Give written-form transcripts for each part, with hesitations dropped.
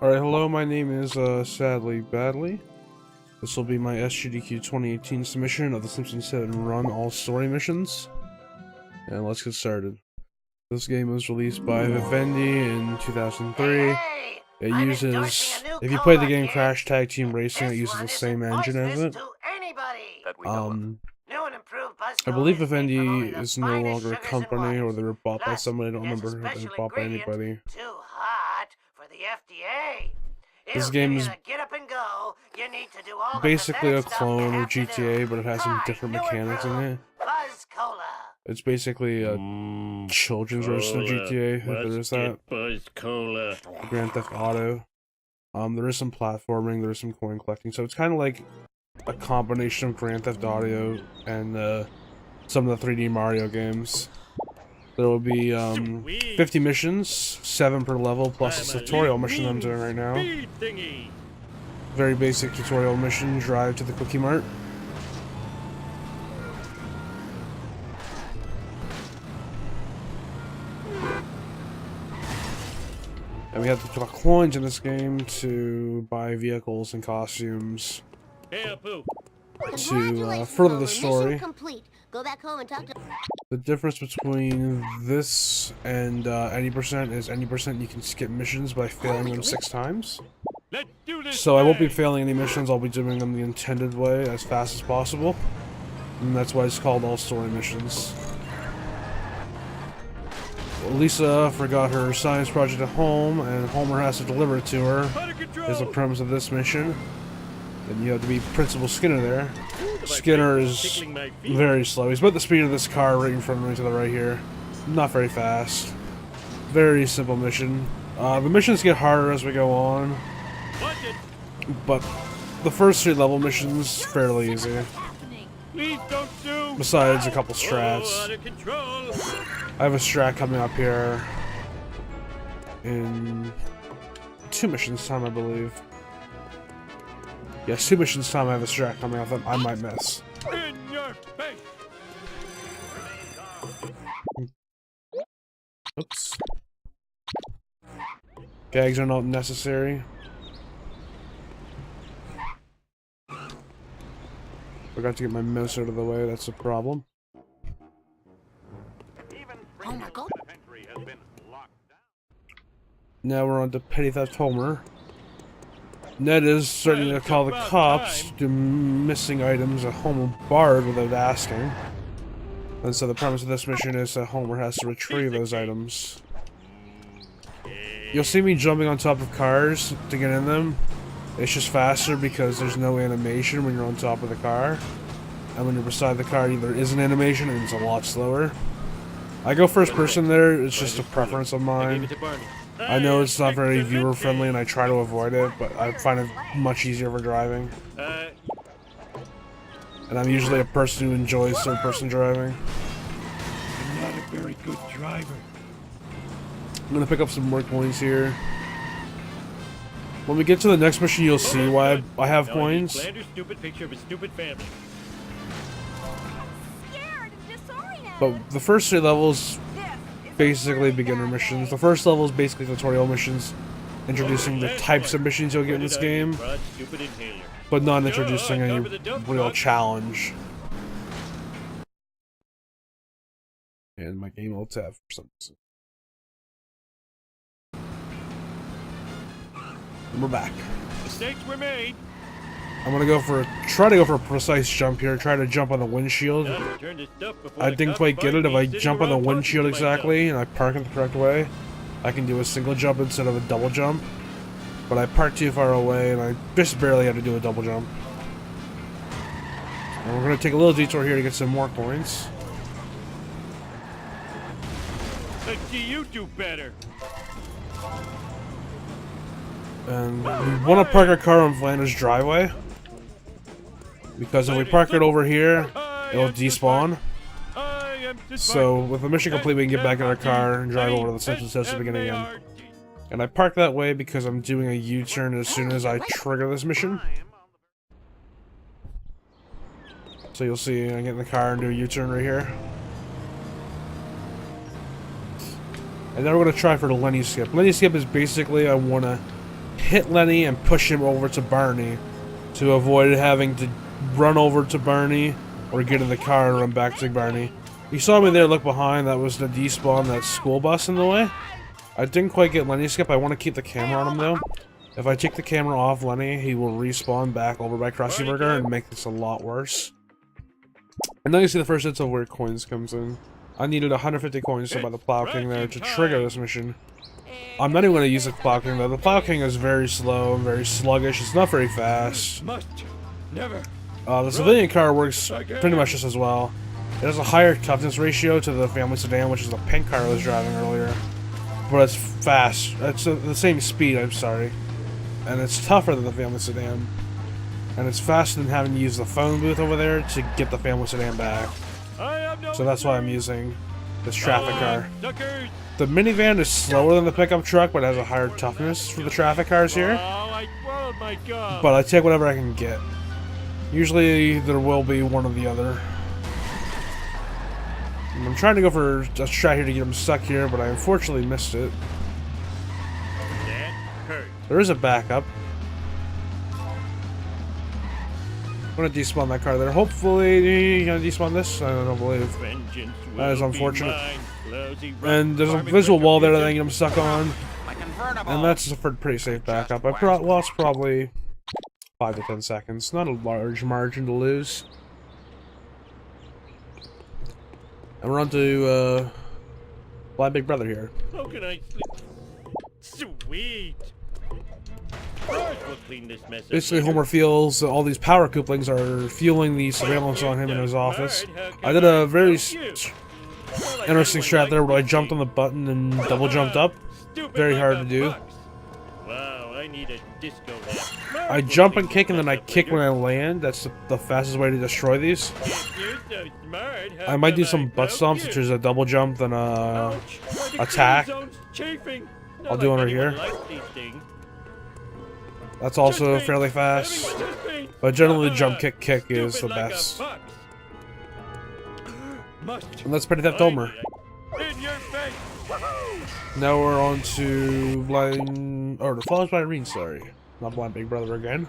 Alright, hello, my name is Sadly Badly. This will be my SGDQ 2018 submission of the Simpsons Hit and Run All Story Missions. And let's get started. This game was released by Vivendi in 2003. It uses, if you play the game Crash Tag Team Racing, it uses the same engine as it. I believe Vivendi is no longer a company, or they were bought by somebody. I don't remember if they were bought by anybody. This game is basically a clone of GTA, but it has some different mechanics in it. It's basically a children's version of GTA, if there is that. Grand Theft Auto. There is some platforming, there is some coin collecting, so it's kind of like a combination of Grand Theft Auto and some of the 3D Mario games. There will be 50 missions, 7 per level, plus this tutorial mission I'm doing right now. Very basic tutorial mission, drive to the Quickie Mart. And we have to collect coins in this game to buy vehicles and costumes to further the story. Go back home and talk to. The difference between this and any percent is any percent you can skip missions by failing them 6 times. So I won't be failing any missions, I'll be doing them the intended way as fast as possible. And that's why it's called All Story Missions. Lisa forgot her science project at home, and Homer has to deliver it to her, is the premise of this mission. And you have to be Principal Skinner there. Skinner is very slow. He's about the speed of this car right in front of me to the right here. Not very fast. Very simple mission. The missions get harder as we go on, but the first 3 level missions fairly easy. Besides a couple strats. I have a strat coming up here in 2 missions time, I believe. Yes, 2 missions time I have a strat coming up that I might miss. Oops. Gags are not necessary. Forgot to get my mouse out of the way, that's a problem. Oh my God. Now we're on to Petty Theft Homer. Ned is starting to call the cops due to missing items that Homer borrowed without asking. And so the premise of this mission is that Homer has to retrieve those items. You'll see me jumping on top of cars to get in them. It's just faster because there's no animation when you're on top of the car. And when you're beside the car, there is an animation and it's a lot slower. I go first person there, it's just a preference of mine. I know it's not very viewer friendly and I try to avoid it, but I find it much easier for driving. And I'm usually a person who enjoys third person driving. I'm not a very good driver. I'm gonna pick up some more coins here. When we get to the next mission, you'll see why I have coins. But the first 3 levels, basically beginner missions. The first level is basically tutorial missions, introducing the types of missions you'll get in this game, but not introducing any real challenge. And my game will tab for some reason. And we're back. Mistakes were made. I'm gonna try to go for a precise jump here. Try to jump on the windshield. I didn't quite get it. If I jump on the windshield exactly and I park it the correct way, I can do a single jump instead of a double jump. But I parked too far away and I just barely had to do a double jump. And we're gonna take a little detour here to get some more coins. But do you do better? And we want to park our car on Flanders' driveway, because if we park it over here, it'll despawn. So with the mission complete, we can get back in our car and drive over to the Simpsons house to begin again. And I park that way because I'm doing a U-turn as soon as I trigger this mission. So you'll see I get in the car and do a U-turn right here. And then we're going to try for the Lenny skip. Lenny skip is basically I want to hit Lenny and push him over to Barney to avoid having to run over to Barney or get in the car and run back to Barney. You saw me there, look behind, that was the despawn, that school bus in the way. I didn't quite get Lenny skip, I want to keep the camera on him though. If I take the camera off Lenny, he will respawn back over by Krusty Burger and make this a lot worse. And now you see the first hits of where coins comes in. I needed 150 coins to buy the Plow King there to trigger this mission. I'm not even going to use the Plow King though. The Plow King is very slow and very sluggish. It's not very fast. The civilian car works pretty much just as well. It has a higher toughness ratio to the family sedan, which is the pink car I was driving earlier. But it's fast. It's the same speed, I'm sorry. And it's tougher than the family sedan. And it's faster than having to use the phone booth over there to get the family sedan back. So that's why I'm using this traffic car. The minivan is slower than the pickup truck, but it has a higher toughness for the traffic cars here. But I take whatever I can get. Usually there will be one or the other. And I'm trying to go for a shot here to get him stuck here, but I unfortunately missed it. There is a backup. I'm gonna despawn that car there. Hopefully, gonna despawn this. I don't believe. That is unfortunate. And there's a visual wall there that I can get him stuck on. And that's a pretty safe backup. I lost probably 5 to 10 seconds. Not a large margin to lose. And we're on to Blind Big Brother here. How can I sleep? Sweet. We'll clean this mess up. Basically, Homer feels that all these power couplings are fueling the surveillance on him in his office. I did a very interesting strat there where I jumped on the button and double jumped up. Very hard to do. Wow, I need a disco. I jump and kick, and then I kick when I land. That's the fastest way to destroy these. I might do some butt stomps, which is a double jump, then a attack. I'll do one right here. That's also fairly fast. But generally, jump, kick is the best. And that's Petty Theft Homer. Now we're on to The Flowers by Irene, sorry. Not Blind Big Brother again.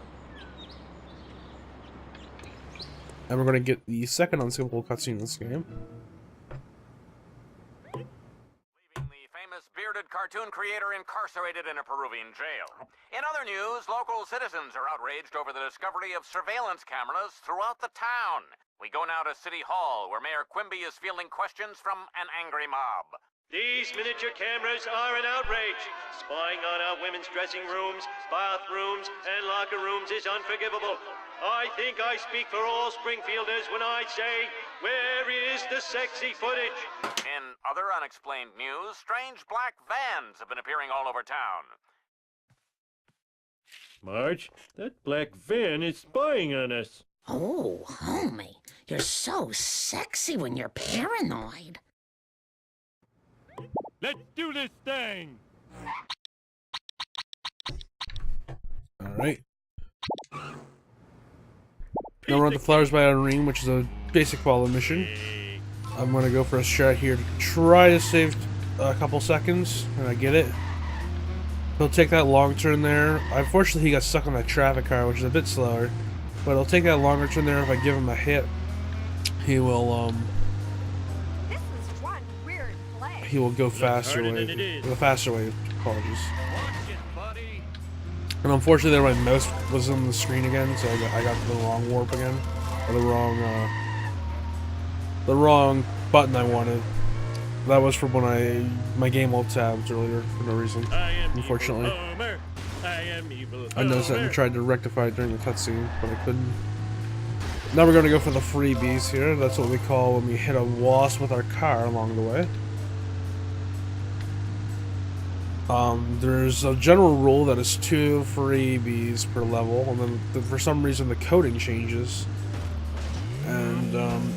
And we're going to get the second unskippable cutscene in this game. Leaving the famous bearded cartoon creator incarcerated in a Peruvian jail. In other news, local citizens are outraged over the discovery of surveillance cameras throughout the town. We go now to City Hall, where Mayor Quimby is fielding questions from an angry mob. These miniature cameras are an outrage. Spying on our women's dressing rooms, bathrooms, and locker rooms is unforgivable. I think I speak for all Springfielders when I say, where is the sexy footage? In other unexplained news, strange black vans have been appearing all over town. Marge, that black van is spying on us. Oh, homie, you're so sexy when you're paranoid. Let's do this thing! Alright. Now we're on to Flowers by Irene, which is a basic follow mission. I'm gonna go for a shot here to try to save a couple seconds, and I get it. He'll take that long turn there. Unfortunately, he got stuck on that traffic car, which is a bit slower. But he'll take that longer turn there. If I give him a hit, he will, This is one weird play. he will go faster way. The faster way, apologies. And unfortunately, there my mouse was on the screen again, so I got the wrong warp again, or the wrong button I wanted. That was for when my game all tabs earlier for no reason. Unfortunately, I noticed that and tried to rectify it during the cutscene, but I couldn't. Now we're going to go for the freebies here. That's what we call when we hit a wasp with our car along the way. There's a general rule that is 2 freebies per level, and then for some reason the coding changes. And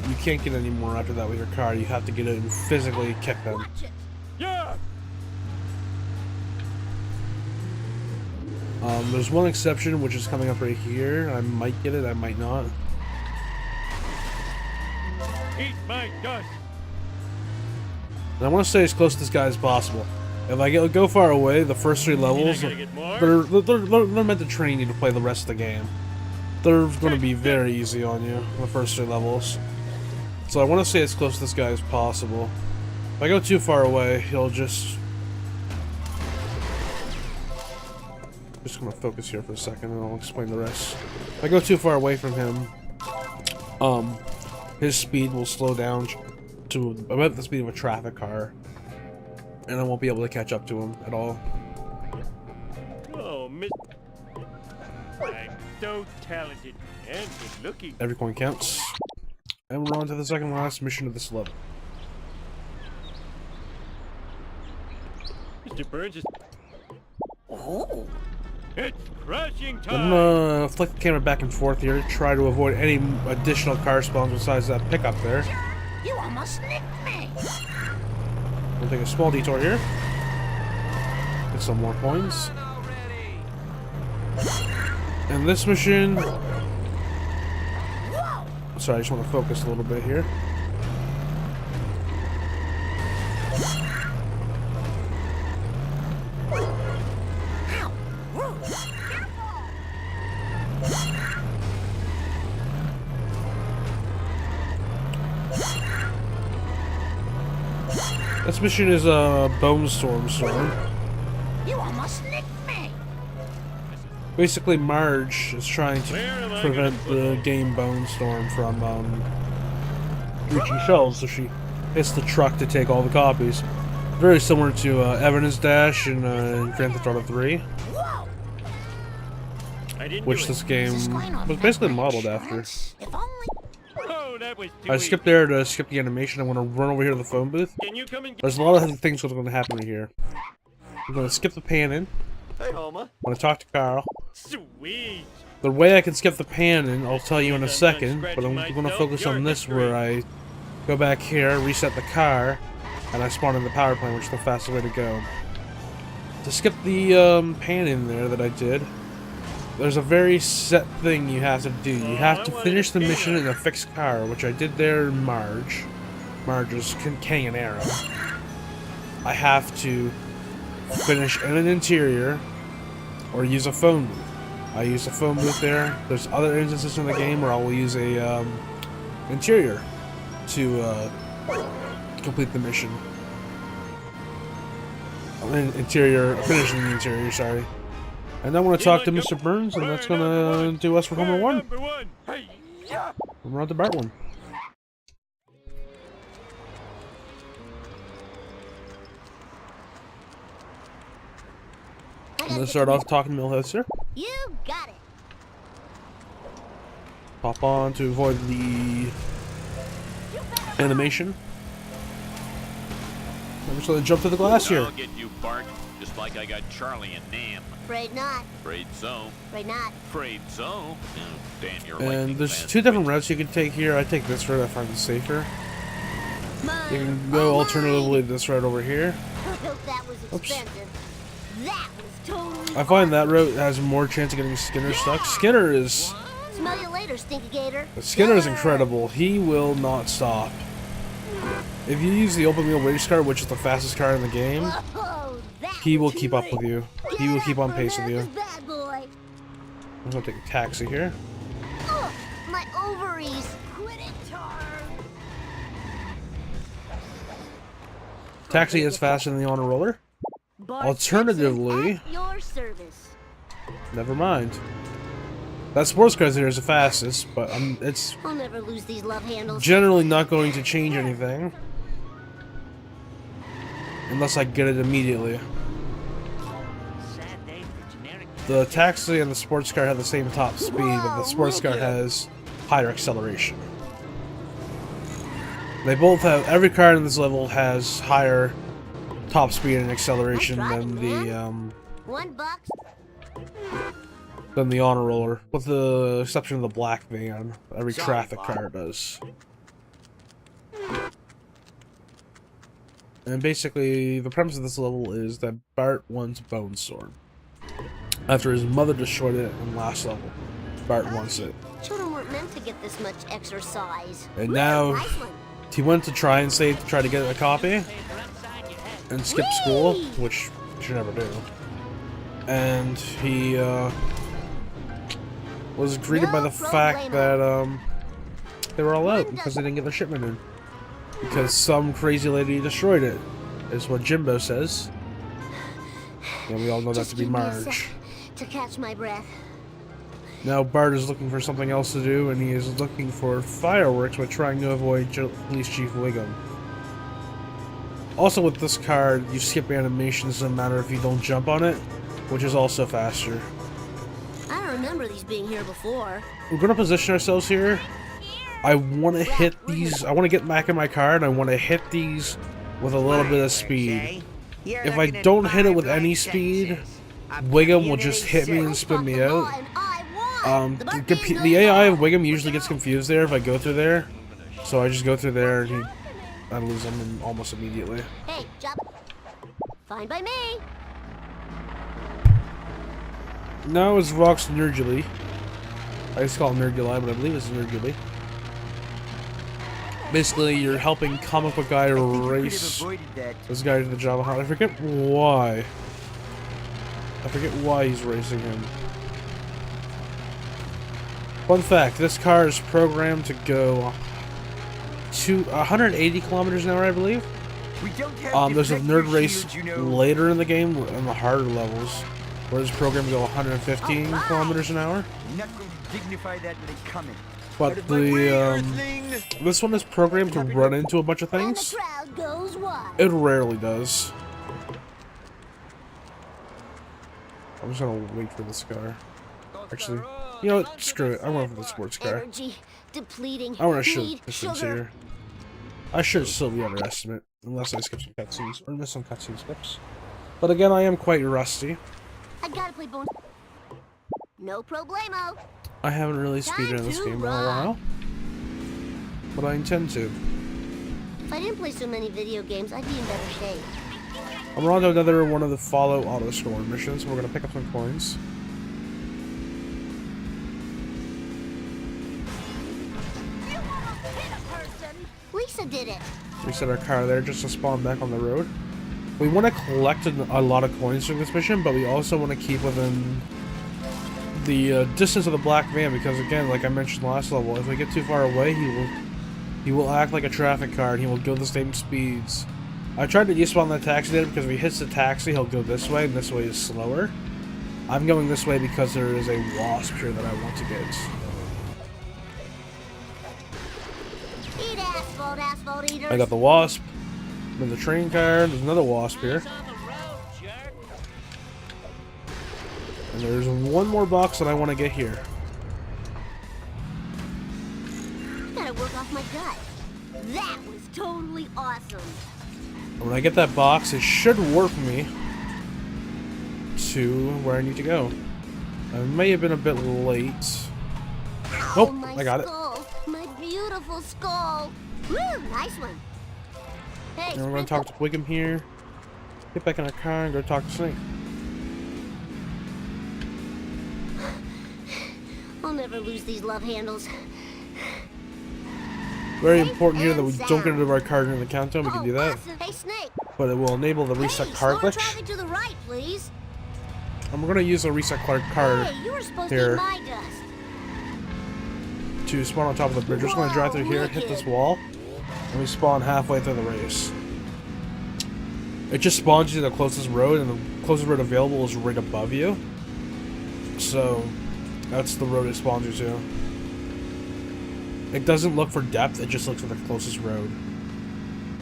you can't get any more after that with your car. You have to get it and physically kick them. Yeah! There's one exception, which is coming up right here. I might get it, I might not. Eat my dust! And I want to stay as close to this guy as possible. If I go far away, the first 3 levels, they're meant to train you to play the rest of the game. They're going to be very easy on you, the first 3 levels. So I want to stay as close to this guy as possible. If I go too far away, he'll just gonna focus here for a second and I'll explain the rest. If I go too far away from him, his speed will slow down to about the speed of a traffic car, and I won't be able to catch up to him at all. Oh, Miss. I'm so talented and good looking. Every coin counts. And we're on to the second last mission of this level. Mr. Burns is. Oh. It's crashing time. I'm gonna flick the camera back and forth here, try to avoid any additional car spawns besides that pickup there. You almost nicked me. We'll take a small detour here. Get some more coins. And this mission... Sorry, I just want to focus a little bit here. This mission is a Bone Storm. You almost nicked me. Basically, Marge is trying to prevent the game Bone Storm from reaching shelves, so she hits the truck to take all the copies. Very similar to Evidence Dash in Grand Theft Auto 3, which this game was basically modeled after. If only. Oh, that was too I skipped there to skip the animation. I'm going to run over here to the phone booth. Can you come and There's a lot of things that are going to happen here. I'm going to skip the pan-in. Hey, Homa. I'm going to talk to Carl. Sweet. The way I can skip the pan-in, I'll tell you in a second, but I'm going to focus on this where I go back here, reset the car, and I spawn in the power plant, which is the fastest way to go. To skip the pan-in there that I did, there's a very set thing you have to do. You have to finish the mission in a fixed car, which I did there in Marge's Canyon-Arrow. I have to finish in an interior or use a phone booth. I use a phone booth there. There's other instances in the game where I will use a interior to complete the mission. Finishing the interior, sorry. And I want to talk to Mr. Burns, and that's gonna do us for number 1. We're on to part 1. I'm gonna start off talking to Millhouse here. You got it. Pop on to avoid the animation. I'm just gonna jump to the glass here. I'll get you, Bart, just like I got Charlie and Nam. Afraid not. Afraid so. Afraid not. Afraid so. Oh, damn, you're And there's 2 different routes you can take here. I take this route, I find it safer. Mine. You can go alternatively this route over here. I hope that was expensive. That was totally. I find that route has more chance of getting Skinner stuck. Skinner is Smell you later, Stinky Gator. Skinner is incredible. He will not stop. If you use the open wheel race car, which is the fastest car in the game, Whoa, that he will was keep too up with late. you. He will keep on pace with you. America's Bad boy. I'm gonna take a taxi here. Ugh, my ovaries. Quit it, Tar. Taxi is faster than the honor roller. Bart Alternatively- Simpson at your service. Never mind. That sports car there is the fastest, but it's I'll never lose these love handles. generally not going to change anything. Unless I get it immediately. The taxi and the sports car have the same top speed, but the sports car has higher acceleration. They both have, every car in this level has higher top speed and acceleration than the honor roller, with the exception of the black van. Every traffic car does. And basically, the premise of this level is that Bart wants Bone Storm. After his mother destroyed it in last level, Bart wants it. Children weren't meant to get this much exercise. And Ooh, now, nice one. he went to try and save to try to get a copy. and skipped school, which you should never do. And he was greeted by the fact that they were all out because they didn't get their shipment in. Because some crazy lady destroyed it, is what Jimbo says. And we all know that to be Marge. To catch my breath. Now Bart is looking for something else to do, and he is looking for fireworks by trying to avoid Police Chief Wiggum. Also with this card, you skip animations no matter if you don't jump on it, which is also faster. I don't remember these being here before. We're going to position ourselves here. I want to hit these. I want to get back in my car, and I want to hit these with a little bit of speed. If I don't hit it with any speed, Wiggum will just hit me and spin me out. The AI of Wiggum usually gets confused there if I go through there. So I just go through there, and I lose him almost immediately. Hey, jump. Fine by me. Now it's Rock's Nerguli. I used to call it Nerguli, but I believe it's Nerguli. Basically, you're helping comic book guy race this guy to the Java Hunt. I forget why. I forget why he's racing him. Fun fact, this car is programmed to go to 180 kilometers an hour, I believe. There's a nerd race later in the game, on the harder levels, where it's programmed to go 115 kilometers an hour. But this one is programmed to run into a bunch of things. It rarely does. I'm just gonna wait for this car. Actually, you know what? Screw it. I want for the sports car. I want to shoot this thing's here. I should still be underestimate, unless I skip some cutscenes or miss some cutscene skips. But again, I am quite rusty. I gotta play bonus. No problemo. I haven't really speedrun this game in a while, but I intend to. If I didn't play so many video games, I'd be in better shape. I'm on to another one of the follow auto score missions, so we're gonna pick up some coins. Lisa did it. We set our car there just to spawn back on the road. We want to collect a lot of coins from this mission, but we also want to keep within the distance of the black van, because again, like I mentioned last level, if we get too far away, he will act like a traffic car and he will go the same speeds. I tried to despawn that taxi there because if he hits the taxi, he'll go this way, and this way is slower. I'm going this way because there is a wasp here that I want to get. Eat asphalt, asphalt eaters. I got the wasp. Then the train car. There's another wasp here. And there's one more box that I want to get here. Gotta work off my gut. That was totally awesome. When I get that box, it should warp me to where I need to go. I may have been a bit late. Nope, I got it. My beautiful skull. Woo, nice one. Hey, And we're going to talk to Wiggum here. Get back in our car and go talk to Snake. I'll never lose these love handles. Very important here that we don't get into our car during the countdown. We can do that. Awesome. Hey, Snake. But it will enable the reset car glitch. Traffic to the right, please. And we're going to use the reset car Hey, you were supposed here to eat my dust. to spawn on top of the bridge. We're just going to drive through here, hit this wall, and we spawn halfway through the race. It just spawns you to the closest road, and the closest road available is right above you. So that's the road it spawns you to. It doesn't look for depth, it just looks for the closest road.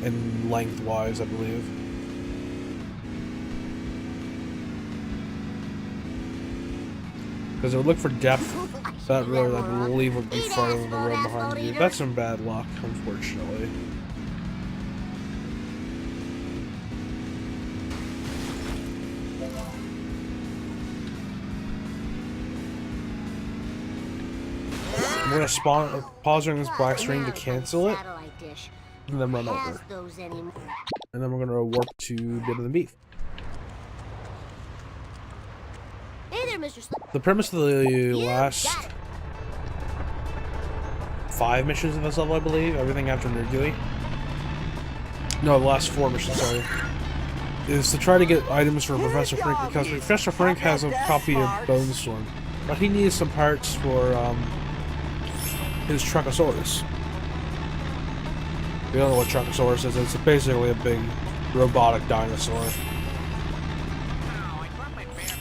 And lengthwise, I believe. Because it would look for depth, that road, I believe, would be farther than the road behind you. That's some bad luck, unfortunately. We're gonna spawn, pause during this black screen to cancel it, and then run over. And then we're gonna warp to Bit of the Beef. Hey there, Mr. The premise of the last 5 missions in this level, I believe, everything after Nerguli. No, the last 4 missions, sorry. is to try to get items for Professor Frink, because Professor Frink has a copy of Bonestorm, but he needs some parts for his Truckosaurus. You don't know what Truckosaurus is. It's basically a big robotic dinosaur.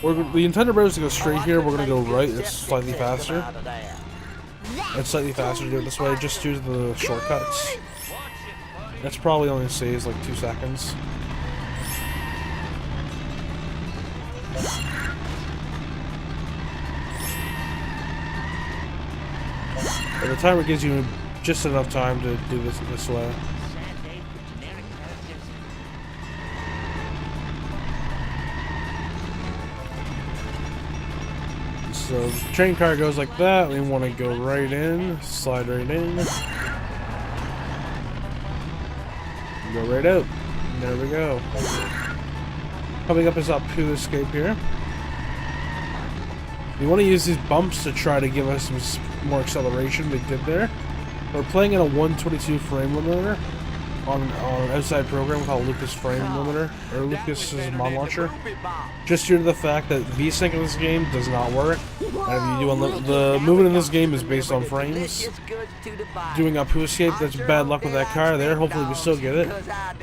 The intended road is to go straight here. We're gonna go right. It's slightly faster. It's slightly faster to do it this way, just due to the shortcuts. That's probably only saves like 2 seconds. But the timer gives you just enough time to do this way. So the train car goes like that. We want to go right in, slide right in, go right out. And there we go. Coming up is Apu escape here. We want to use these bumps to try to give us some more acceleration. We did there. We're playing in a 122 frame limiter on an outside program called Lucas Frame Limiter, or Lucas's mod launcher. Just due to the fact that VSync in this game does not work. And if you do the movement in this game is based on frames. Doing Apu escape, that's bad luck with that car there. Hopefully we still get it. I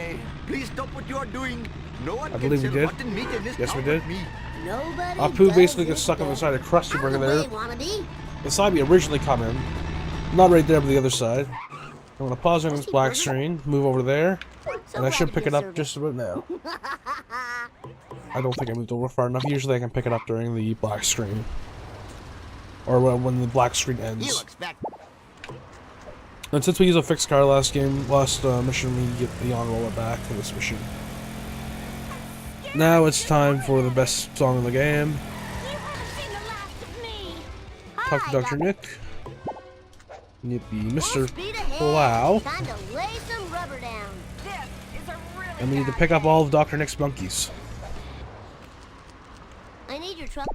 believe we did. Yes, we did. Apu basically gets stuck on the side of Krusty Burger there. The side we originally come in. Not right there, but the other side. I'm going to pause on this black screen, move over there, and I should pick it up just about now. I don't think I moved over far enough. Usually I can pick it up during the black screen. Or when the black screen ends. And since we used a fixed car last mission, we get the on-roller back for this mission. Now it's time for the best song in the game. Talk to Dr. Nick. Yippee, Mr. Plow. And we need to pick up all of Dr. Nick's monkeys. I need your truck.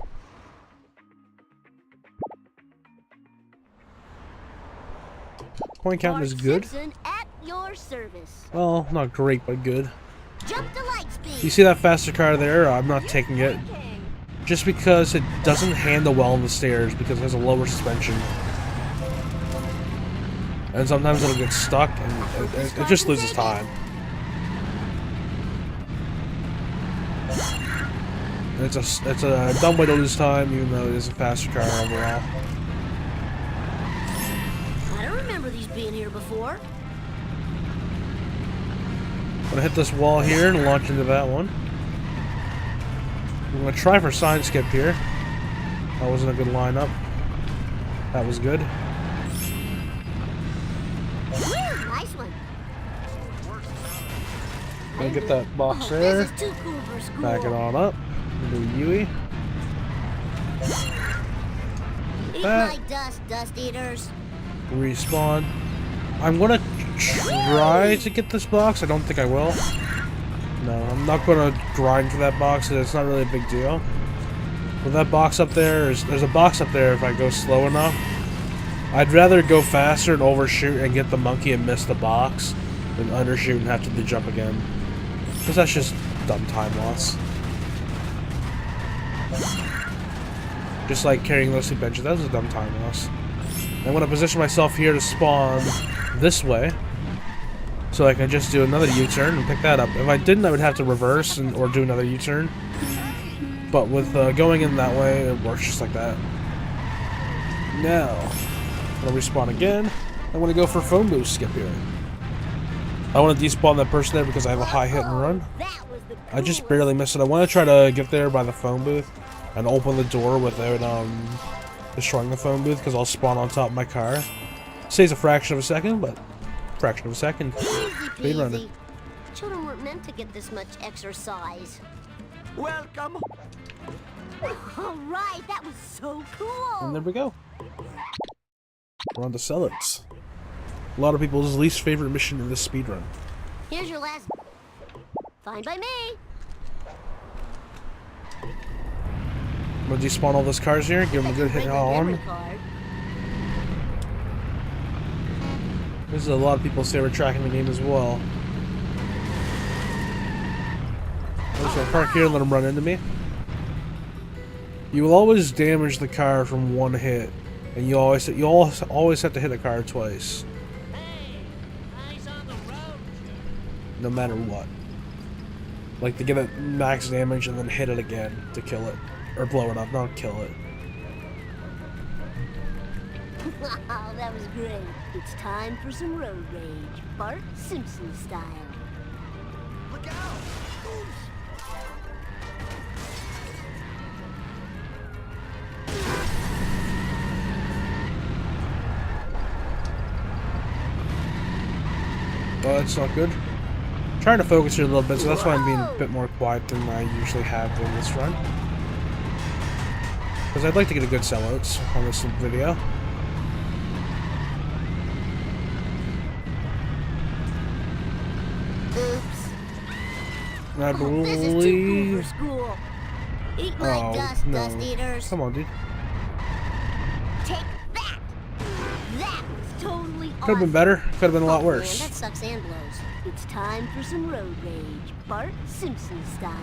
Point count is good. At your service. Well, not great, but good. Jump to light speed. You see that faster car there? I'm not taking it. Just because it doesn't handle well on the stairs, because it has a lower suspension. And sometimes it'll get stuck, and it just loses time. And it's a dumb way to lose time, even though it is a faster car overall. I don't remember these being here before. I'm gonna hit this wall here and launch into that one. I'm gonna try for sign skip here. That wasn't a good lineup. That was good. Nice one. Gonna get that box there. This is too cool for school. Back it on up. Do Yui. Eat my dust, dust eaters. Respawn. I'm gonna try to get this box. I don't think I will. No, I'm not gonna grind for that box. It's not really a big deal. With that box up there, there's a box up there if I go slow enough. I'd rather go faster and overshoot and get the monkey and miss the box than undershoot and have to jump again. Because that's just dumb time loss. Just like carrying those 2 benches, that was a dumb time loss. I'm going to position myself here to spawn this way, so I can just do another U-turn and pick that up. If I didn't, I would have to reverse or do another U-turn. But with going in that way, it works just like that. Now, I'm going to respawn again. I want to go for phone boost skip here. I want to despawn that person there because I have a high hit and run. I just barely missed it. I want to try to get there by the phone booth and open the door without destroying the phone booth, because I'll spawn on top of my car. Saves a fraction of a second, but fraction of a second. Speed running. Children weren't meant to get this much exercise. Welcome. All right, that was so cool. And there we go. We're on to Cellets. A lot of people's least favorite mission in this speedrun. Here's your last. Fine by me. I'm gonna despawn all those cars here, give them a good hit on. This is a lot of people's favorite track in the game as well. So I'll park here and let him run into me. You will always damage the car from one hit, and you always have to hit a car twice. No matter what. Like to give it max damage and then hit it again to kill it. Or blow it up, not kill it. Wow, that was great. It's time for some road rage. Bart Simpson style. Look out! Well, that's not good. I'm trying to focus here a little bit, so that's why I'm being a bit more quiet than I usually have in this run. Because I'd like to get a good sellouts on this video. Oops. And I This is too cool for believe... school. Eat my dust, dust eaters. Come on, dude. Take that! That was totally awesome. Could have been better. Could have been a lot Oh, worse. Man, that sucks and blows. It's time for some road rage. Bart Simpson style.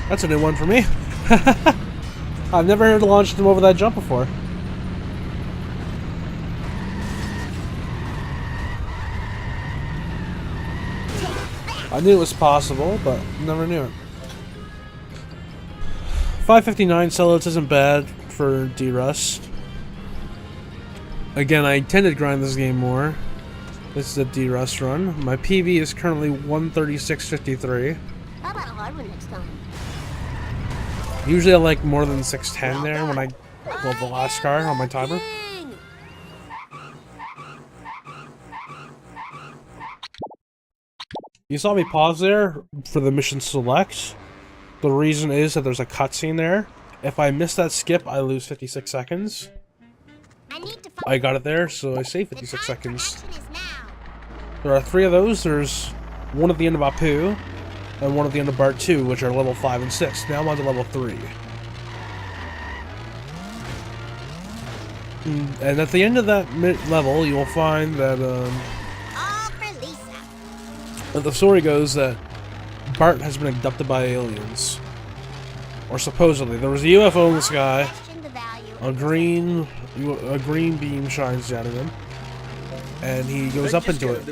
That's a new one for me. I've never heard launched him over that jump before. I knew it was possible, but never knew it. 559 sellouts isn't bad for D-Rust. Again, I intended to grind this game more. This is a D-Rust run. My PB is currently 136.53. How about a hard one next time? Usually I like more than 610 there when I build the last car on my timer. Dang! You saw me pause there for the mission select. The reason is that there's a cutscene there. If I miss that skip, I lose 56 seconds. I got it there, so I save 56 seconds. There are 3 of those. There's one at the end of Apu, and one at the end of Bart 2, which are level 5 and 6. Now I'm on to level 3. And at the end of that level, you will find that, the story goes that Bart has been abducted by aliens. Or supposedly. There was a UFO in the sky. A green beam shines down at him. And he goes up into it.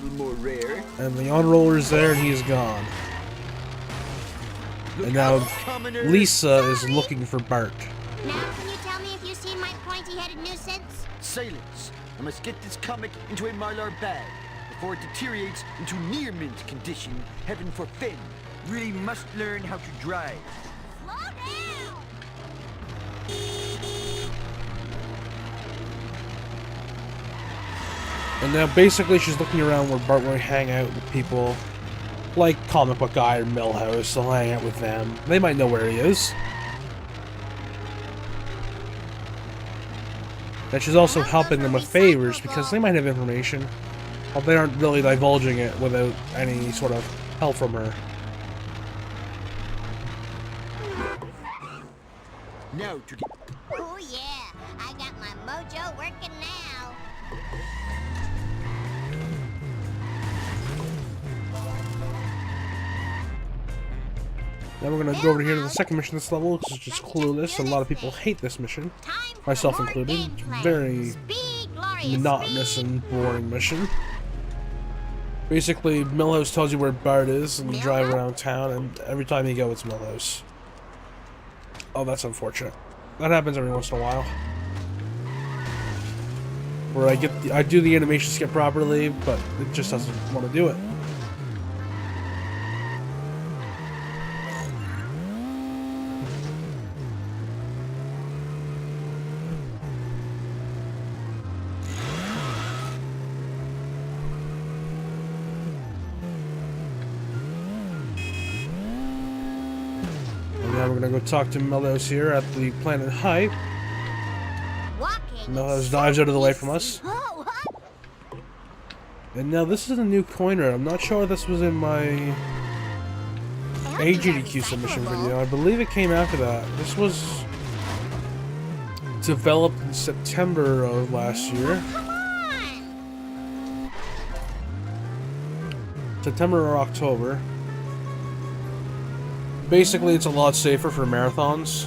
And the on-roller is there and he's gone. And now Lisa is looking for Bart. Now, can you tell me if you've seen my pointy-headed nuisance? Silence. I must get this comic into a Mylar bag before it deteriorates into near mint condition. Heaven forfend. Really must learn how to drive. Slow down! And now basically she's looking around where Bart will hang out with people like Comic Book Guy or Millhouse. She'll hang out with them. They might know where he is. And she's also helping them with favors because they might have information, but they aren't really divulging it without any sort of help from her. Now to get... Oh yeah, I got my mojo working now. Now we're gonna go over here to the second mission of this level, which is just Clueless. A lot of people hate this mission, myself included. Very monotonous and boring mission. Basically, Millhouse tells you where Bart is, and you drive around town, and every time you go, it's Millhouse. Oh, that's unfortunate. That happens every once in a while. Where I do the animation skip properly, but it just doesn't want to do it. Now we're gonna go talk to Millhouse here at the Planet Hype. Millhouse dives out of the way from us. And now this is a new coiner. I'm not sure if this was in my SGDQ submission video. I believe it came after that. This was developed in September of last year. September or October. Basically, it's a lot safer for marathons.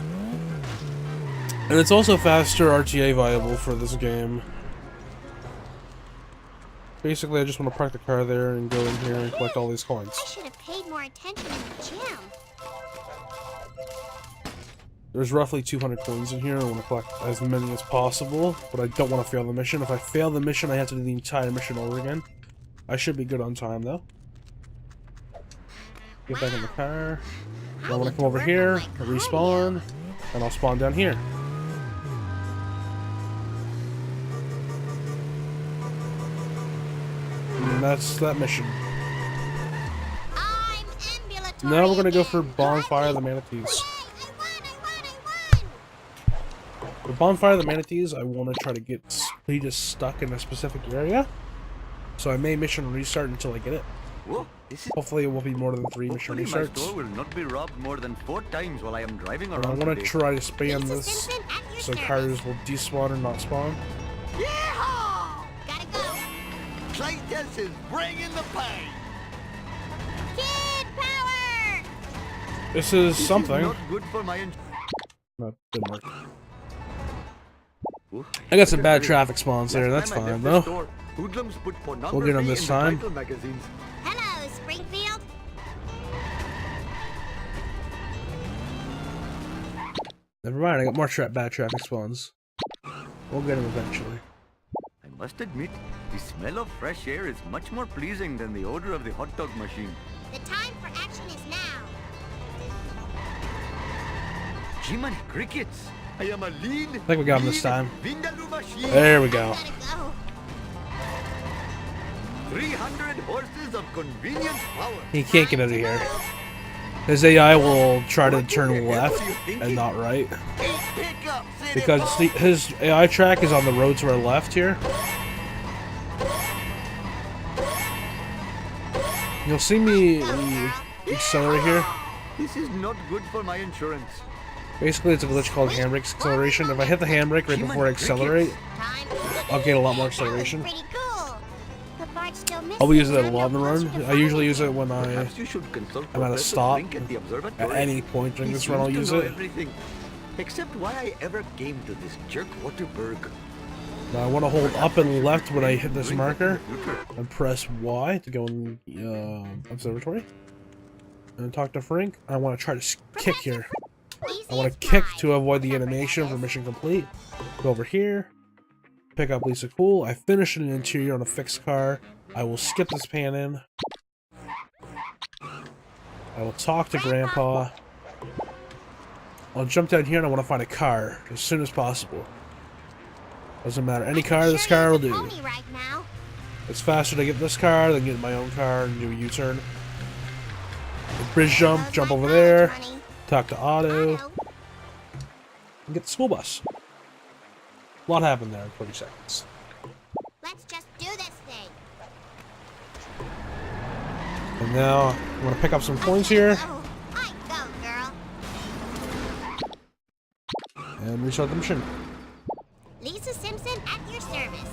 And it's also faster RTA viable for this game. Basically, I just want to park the car there and go in here and collect all these coins. I should have paid more attention in the gym. There's roughly 200 coins in here. I want to collect as many as possible, but I don't want to fail the mission. If I fail the mission, I have to do the entire mission over again. I should be good on time, though. Get back in the car. I want to come over here, respawn, and I'll spawn down here. And that's that mission. I'm ambulatory. Now we're gonna go for Bonfire of the Manatees. I won! For Bonfire of the Manatees, I want to try to get Cletus stuck in a specific area. So I may mission restart until I get it. Whoa, this is... Hopefully it will be more than 3 mission Hopefully my restarts. store will not be robbed more than 4 times while I am driving And I around want to today. try to spam Lisa this Simpson at your so service. cars will despawn or not spawn. Yeehaw! Gotta go. Cletus is bringing the pain. Kid power! This is This something. is not good for my... That didn't work. Ooh, I got some bad traffic spawns there, last that's time I fine left the though. store, hoodlums put We'll get pornography 'em this in the time. title magazines. Hello, Springfield. Never mind, I got more bad traffic spawns. We'll get them eventually. I must admit, the smell of fresh air is much more pleasing than the odor of the hot dog machine. The time for action is now. Jiminy crickets! I am a lean, I think we got him this time. Vindaloo machine. There we go. Gotta go. 300 horses of convenience power. He can't get out of here. His AI will try to turn left and not right. Because his AI track is on the road to our left here. You'll see me accelerate here. This is not good for my insurance. Basically, it's a glitch called handbrake acceleration. If I hit the handbrake right before I accelerate, Time. I'll get a lot more acceleration. That was pretty cool. The part still missing. I'll use it a Time lot in the to run. flush I usually use it when Perhaps you should consult I'm at a Professor stop. Flink at the At observatory. any point during He this run, I'll seems use to know it. everything, except why I ever came to this jerk Waterberg. Now I want to hold up and left when I hit this marker, and press Y to go in the observatory. And talk to Frank. I want to try to kick here. I want to kick to avoid the animation for mission complete. Go over here. Pick up Lisa Cool. I finished an interior on a fixed car. I will skip this pan in. I will talk to Grandpa. I'll jump down here and I want to find a car as soon as possible. Doesn't matter. Any car, this car will do. Right now. It's faster to get this car than get my own car and do a U-turn. Bridge jump over there. Talk to Otto. And get the school bus. A lot happened there in 20 seconds. Let's just do this thing. And now, I'm going to pick up some coins here. Oh, I go, girl. And restart the mission. Lisa Simpson at your service.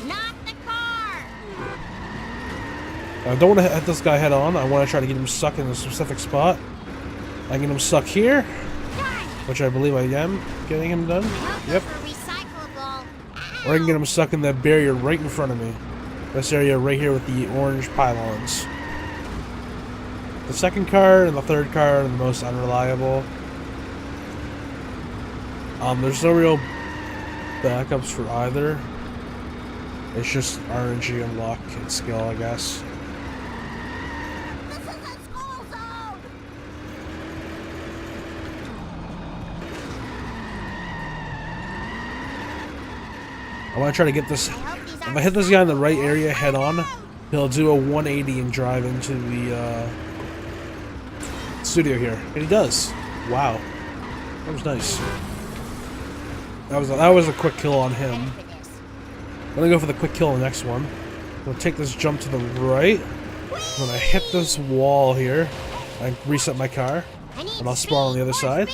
Not the car. I don't want to hit this guy head on. I want to try to get him stuck in a specific spot. I can get him stuck here, which I believe I am getting him done. Yep. Or I can get him stuck in that barrier right in front of me. This area right here with the orange pylons. The second car and the third car are the most unreliable. There's no real backups for either. It's just RNG and luck and skill, I guess. This is a school zone. I want to try to get this. If I hit this guy in the right area head on, he'll do a 180 and drive into the studio here. And he does. Wow. That was nice. That was a quick kill on him. I'm gonna go for the quick kill on the next one. I'm gonna take this jump to the right. When I hit this wall here, I reset my car. And I'll spawn on the other side.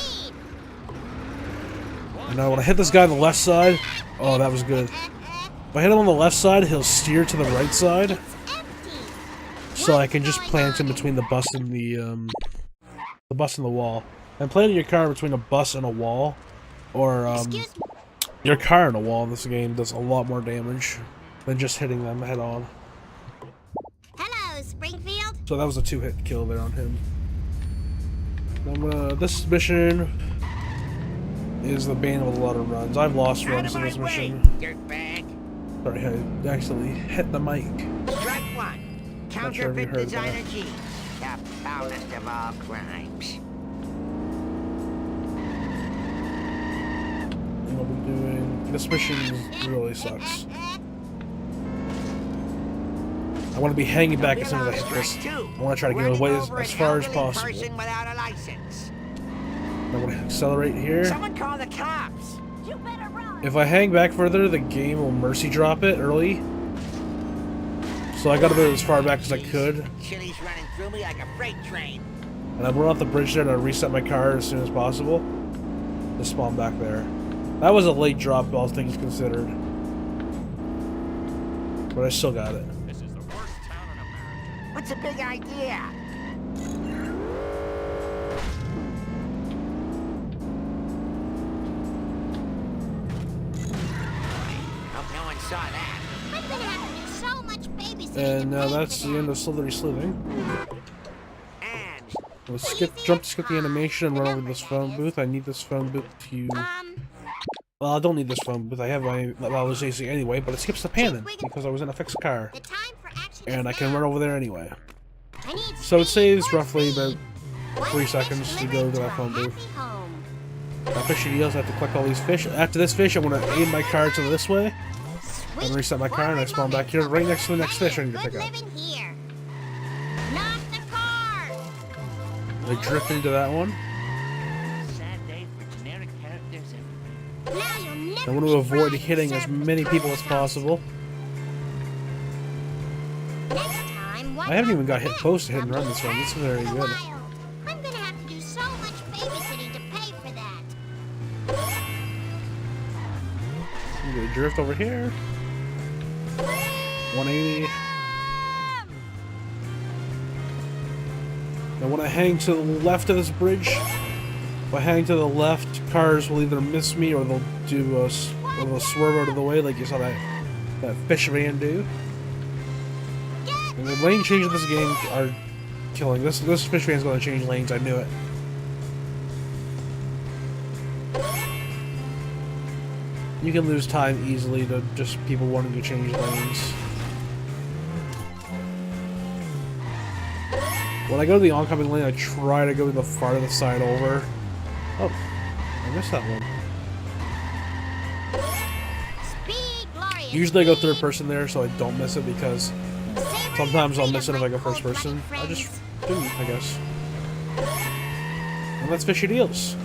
And now when I hit this guy on the left side, oh, that was good. If I hit him on the left side, he'll steer to the right side. so I can just plant in between the bus and the bus and the wall. And planting your car between a bus and a wall, or your car and a wall in this game does a lot more damage than just hitting them head on. Hello, Springfield. So that was a 2-hit kill there on him. This mission is the bane of a lot of runs. I've lost runs in this mission. Dirtbag. Sorry, I accidentally hit the mic. Strike one. Not sure if you Counterfeit heard designer that. G. The foulest of all crimes. And I'll be doing... This mission really sucks. I want to be hanging back as soon as I hit this. I want to try to get away as far as possible. Without a license. I want to accelerate here. Someone call the cops. You better run. If I hang back further, the game will mercy drop it early. So I got to go as far back as I could. Chili's running through me like a freight train. And I went off the bridge there to reset my car as soon as possible. To spawn back there. That was a late drop, all things considered. But I still got it. This is the worst town in America. What's a big idea? Hope no one saw that. I'm gonna have to do so much babysitting. And that's the end of Slithery Sleuthing. And Let's jump to skip the animation and run over this phone booth. I need this phone booth to... Well, I don't need this phone booth. I have my Valor's AC anyway, but it skips the panning because I was in a fixed car. The time for action And I is can now. run over there anyway. I need So it speed, saves more roughly speed. about 3 seconds to go to that phone booth. Happy home. My fishy deals, I have to collect all these fish. After this fish, I'm going to aim my car to this way. Sweet And reset my car and I spawn back here right next to the next fish I need to Good pick up. living here. Not the car. I drift into that one. sad day for generic characters and Now you'll never I want to be avoid fried hitting and as served many with people as Colonel's possible. Next time, I haven't even got hit close to hit and run this one. This is very good. I'm gonna have to do so much babysitting to pay for that. I'm going to drift over here. 180. Now when I hang to the left of this bridge, if I hang to the left, cars will either miss me or they'll do or they'll swerve out of the way like you saw that fish van do. And the lane changes in this game are killing. This fish van's going to change lanes. I knew it. You can lose time easily to just people wanting to change lanes. When I go to the oncoming lane, I try to go to the farthest side over. Oh, I missed that one. Speed, glorious Usually I go speed. third person there, so I don't miss it because Savor sometimes your I'll miss it if I go freedom, first my person. cold-blooded I just friends. didn't, I guess. And that's fishy deals.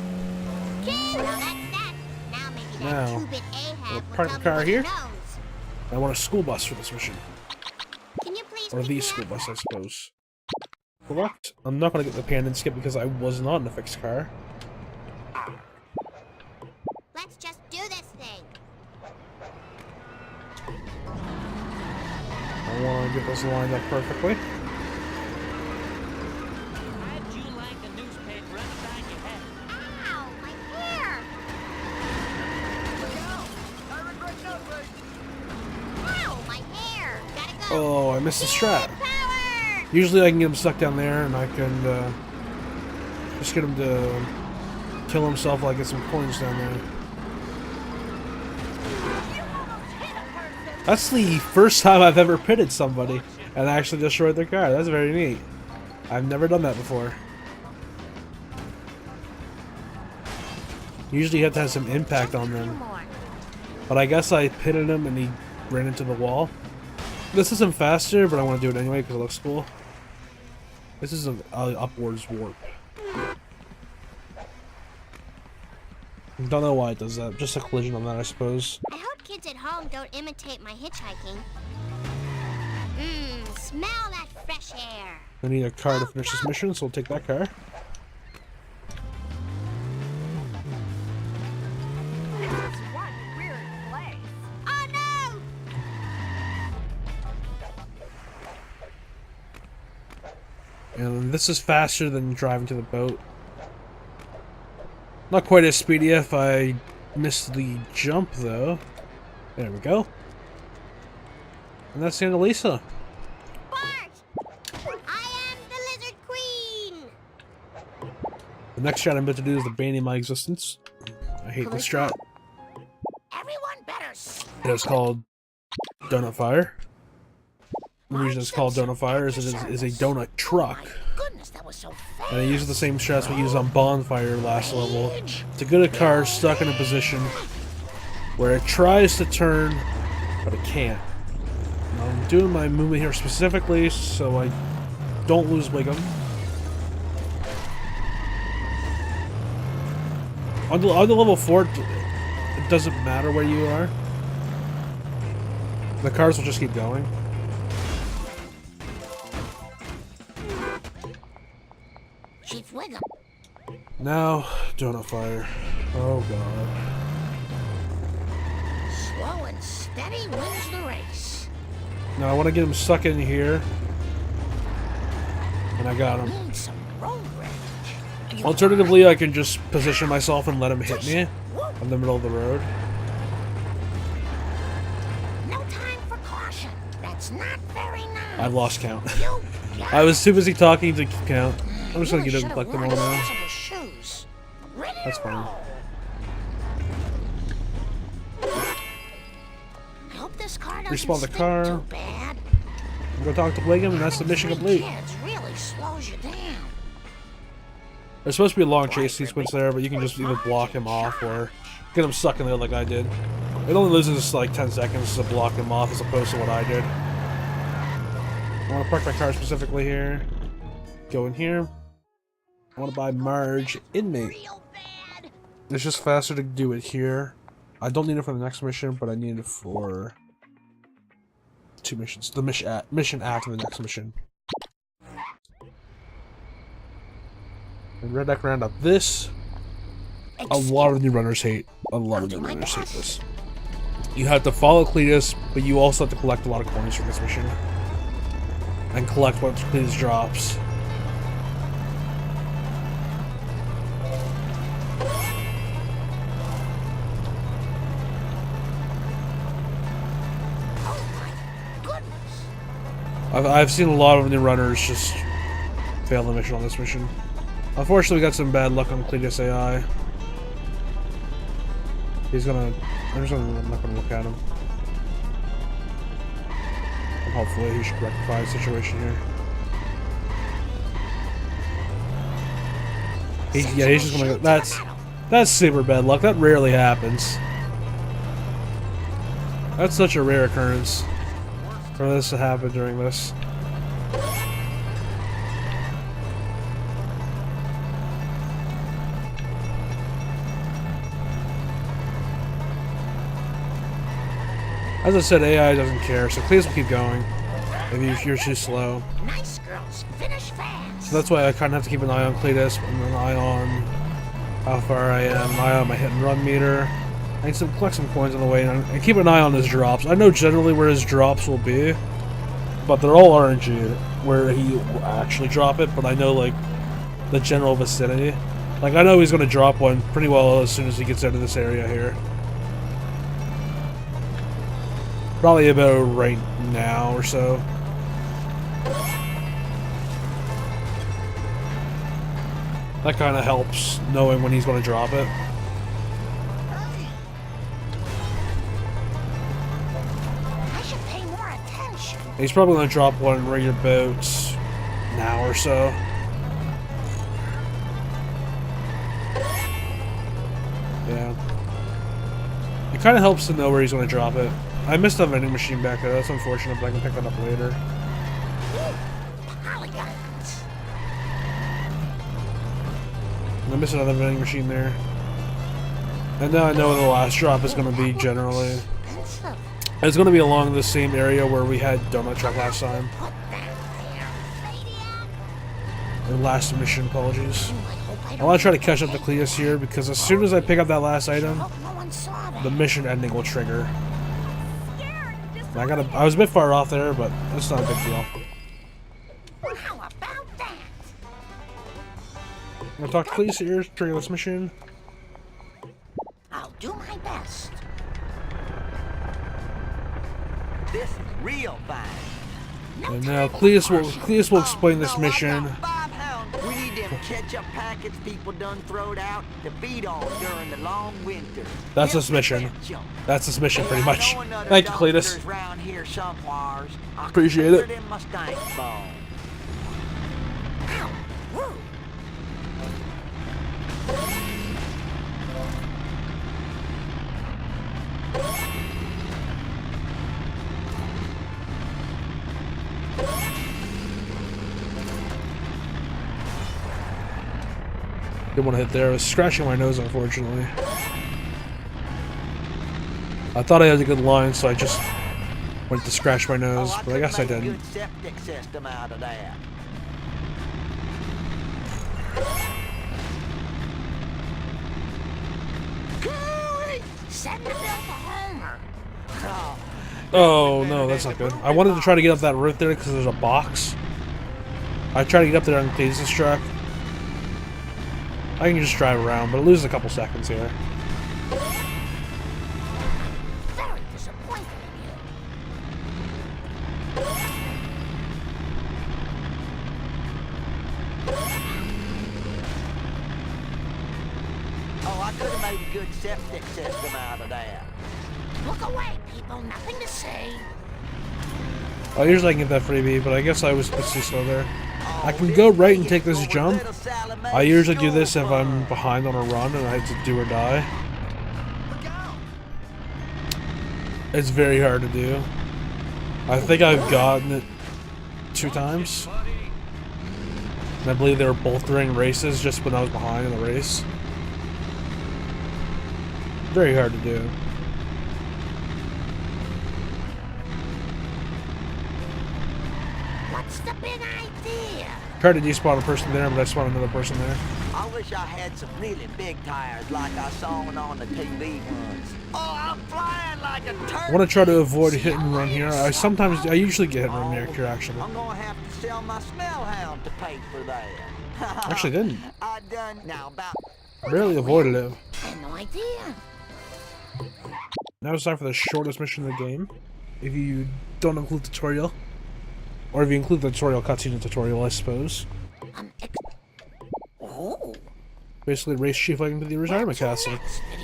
Okay, well, that's that. Now maybe that Now, two-bit Ahab we'll will park tell the me car what he here. knows. I want a school bus for this mission. Can you please Or pick the me school up? bus, I suppose. Correct. I'm not going to get the pan and skip because I was not in a fixed car. Let's just do this thing. I want to get this lined up perfectly. how'd you like the newspaper upside your head? Ow, my hair! Ow, my hair! Gotta go. Oh, I missed the strat. Power! Usually I can get him stuck down there and I can just get him to kill himself while I get some coins down there. That's the first time I've ever pitted somebody and actually destroyed their car. That's very neat. I've never done that before. Usually you have to have some impact on them. But I guess I pitted him and he ran into the wall. This isn't faster, but I want to do it anyway because it looks cool. This is an upwards warp. Don't know why it does that. Just a collision on that, I suppose. I hope kids at home don't imitate my hitchhiking. Mmm, smell that fresh air. I need a car to finish this mission, so we'll take that car. This is one weird place. Oh no! And this is faster than driving to the boat. Not quite as speedy if I missed the jump, though. There we go. And that's Annalisa. Bart! I am the Lizard Queen! The next strat I'm about to do is the bane of my existence. I hate this strat. Everyone better It is called Donut Fire. The reason it's called Donut Fire is it is a donut truck. Goodness, that was so fast. And it uses the same strats we used on Bonfire last level to get a car stuck in a position where it tries to turn, but it can't. And I'm doing my movement here specifically so I don't lose Wiggum. On the level 4, it doesn't matter where you are. The cars will just keep going. Chief Wiggum. Now, Donut Fire. Oh god. Slow and steady wins the race. Now I want to get him stuck in here. And I got him. Need some road rage. Alternatively, I can just position myself and let him hit me in the middle of the road. No time for caution. That's not very nice. I've lost count. You got I was too busy talking to count. I'm just gonna get him should've collect them worn all now. sensible shoes. Ready That's to fine. roll. I hope this car doesn't Respawn the stink car. too bad. Go talk to Wiggum, and that's the mission complete. Kids really slows you down. There's supposed to be a long chase sequence there, but you can just either block him off or get him stuck in there like I did. It only loses like 10 seconds to block him off as opposed to what I did. I want to park my car specifically here. Go in here. I want to buy Marge Inmate. Real bad! It's just faster to do it here. I don't need it for the next mission, but I need it for 2 missions. The mission after the next mission. And Redneck Roundup. This, a lot of new runners hate. A lot of new runners hate this. You have to follow Cletus, but you also have to collect a lot of coins for this mission. And collect what Cletus drops. I've seen a lot of new runners just fail the mission on this mission. Unfortunately, we got some bad luck on Cletus AI. I'm not gonna look at him. And hopefully he should rectify the situation here. He's just gonna go. That's super bad luck. That rarely happens. That's such a rare occurrence for this to happen during this. As I said, AI doesn't care, so please keep going if you're too slow. Nice girls, finish fast. So that's why I kind of have to keep an eye on Cletus, and an eye on how far I am, an eye on my hit and run meter. I can collect some coins on the way, and keep an eye on his drops. I know generally where his drops will be, but they're all RNG where he will actually drop it, but I know, like, the general vicinity. Like, I know he's going to drop one pretty well as soon as he gets out of this area here. Probably about right now or so. That kind of helps, knowing when he's going to drop it. I should pay more attention. He's probably going to drop one right about now or so. Yeah. It kind of helps to know where he's going to drop it. I missed a vending machine back there. That's unfortunate, but I can pick that up later. Polygons. I missed another vending machine there. And now I know where the last drop is going to be generally. Expensive. It's going to be along the same area where we had Donut Truck last time. Put that there. The last mission, apologies. Ooh, I hope I I don't want to try to catch up to Cletus here, because as soon as I pick up that last item, hope no one saw that. the mission ending will trigger. Scared, just I was a bit far off there, but it's not a big deal. How about that? I'm gonna talk to Cletus here, trigger this mission. I'll do my best. This is real fine. And now Cletus will explain this mission. We need them ketchup packets people done throwed out to feed on during the long winter. That's this mission. That's this mission, pretty much. Thank you, Cletus. Appreciate it. Didn't want to hit there. I was scratching my nose, unfortunately. I thought I had a good line, so I just went to scratch my nose, but I guess I didn't. Good septic system out of that. Send the bill to Homer. Oh, no, that's not good. I wanted to try to get up that roof there because there's a box. I tried to get up there on Cletus' truck. I can just drive around, but it loses a couple seconds here. Very disappointed in you. Oh, I could have made a good septic system out of that. Look away, people. Nothing to say. Oh, usually I can get that freebie, but I guess I was too slow there. I can go right and take this jump. I usually do this if I'm behind on a run and I have to do or die. It's very hard to do. I think I've gotten it 2 times. And I believe they were both during races, just when I was behind in the race. Very hard to do. What's the big idea? Tried to despawn a person there, but I spawned another person there. I wish I had some really big tires like I saw on the TV ones. Oh, I'm flying like a turkey. I want to try to avoid hit and run here. I usually get hit and run here, actually. I'm gonna have to sell my smell hound to pay for that. Actually didn't. I done now about. Barely avoided it. I had no idea. Now it's time for the shortest mission in the game. If you don't include the tutorial. Or if you include the tutorial, cutscene and tutorial, I suppose. Oh. Basically, race Chief Wagon to the retirement castle.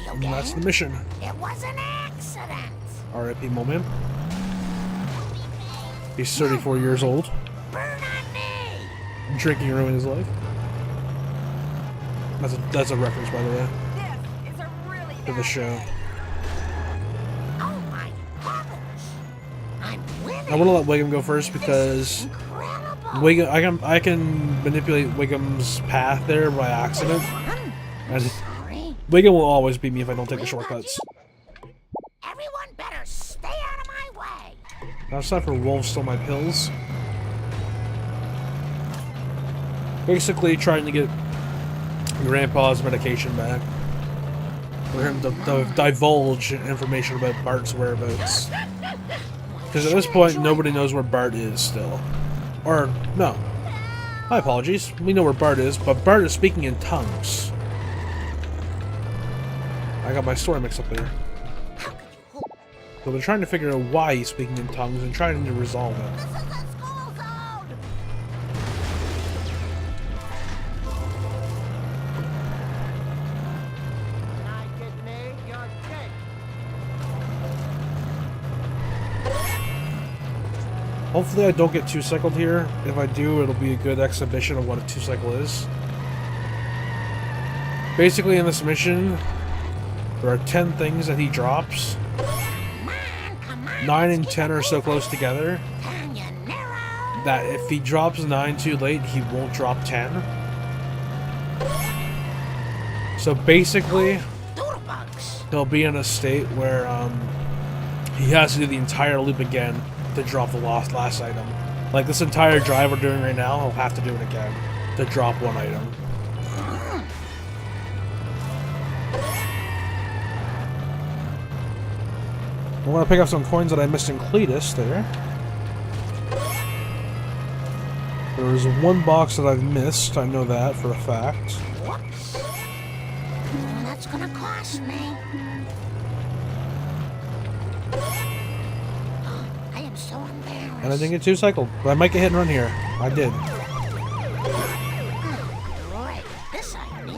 And that's the mission. It was an accident. R.I.P. Moman. He's 34 years old. Burn on me. Drinking ruined his life. That's a reference, by the way, This is a really to the show. Oh my heavens. I'm winning. I want to let Wiggum go first because Incredible. I can manipulate Wiggum's path there by accident. And Sorry. Wiggum will always beat me if I don't take the shortcuts. Everyone better stay out of my way. Now it's time for Wolves Stole My Pills. Basically trying to get Grandpa's medication back. For him to divulge information about Bart's whereabouts. Because at this point, nobody knows where Bart is still. Or, no. My apologies. We know where Bart is, but Bart is speaking in tongues. I got my story mixed up there. So they're trying to figure out why he's speaking in tongues and trying to resolve it. This is a school zone. I could make your cake. Hopefully I don't get 2-cycled here. If I do, it'll be a good exhibition of what a 2-cycle is. Basically in this mission, there are 10 things that he drops. 9 and 10 are so close together that if he drops 9 too late, he won't drop 10. So basically, he'll be in a state where he has to do the entire loop again to drop the last item. Like this entire drive we're doing right now, he'll have to do it again to drop one item. I want to pick up some coins that I missed in Cletus there. There is one box that I've missed, I know that for a fact. Whoops. Oh, that's gonna cost me. Oh, I am so embarrassed. And I didn't get 2 cycled, but I might get hit and run here. I did. Right, this I need.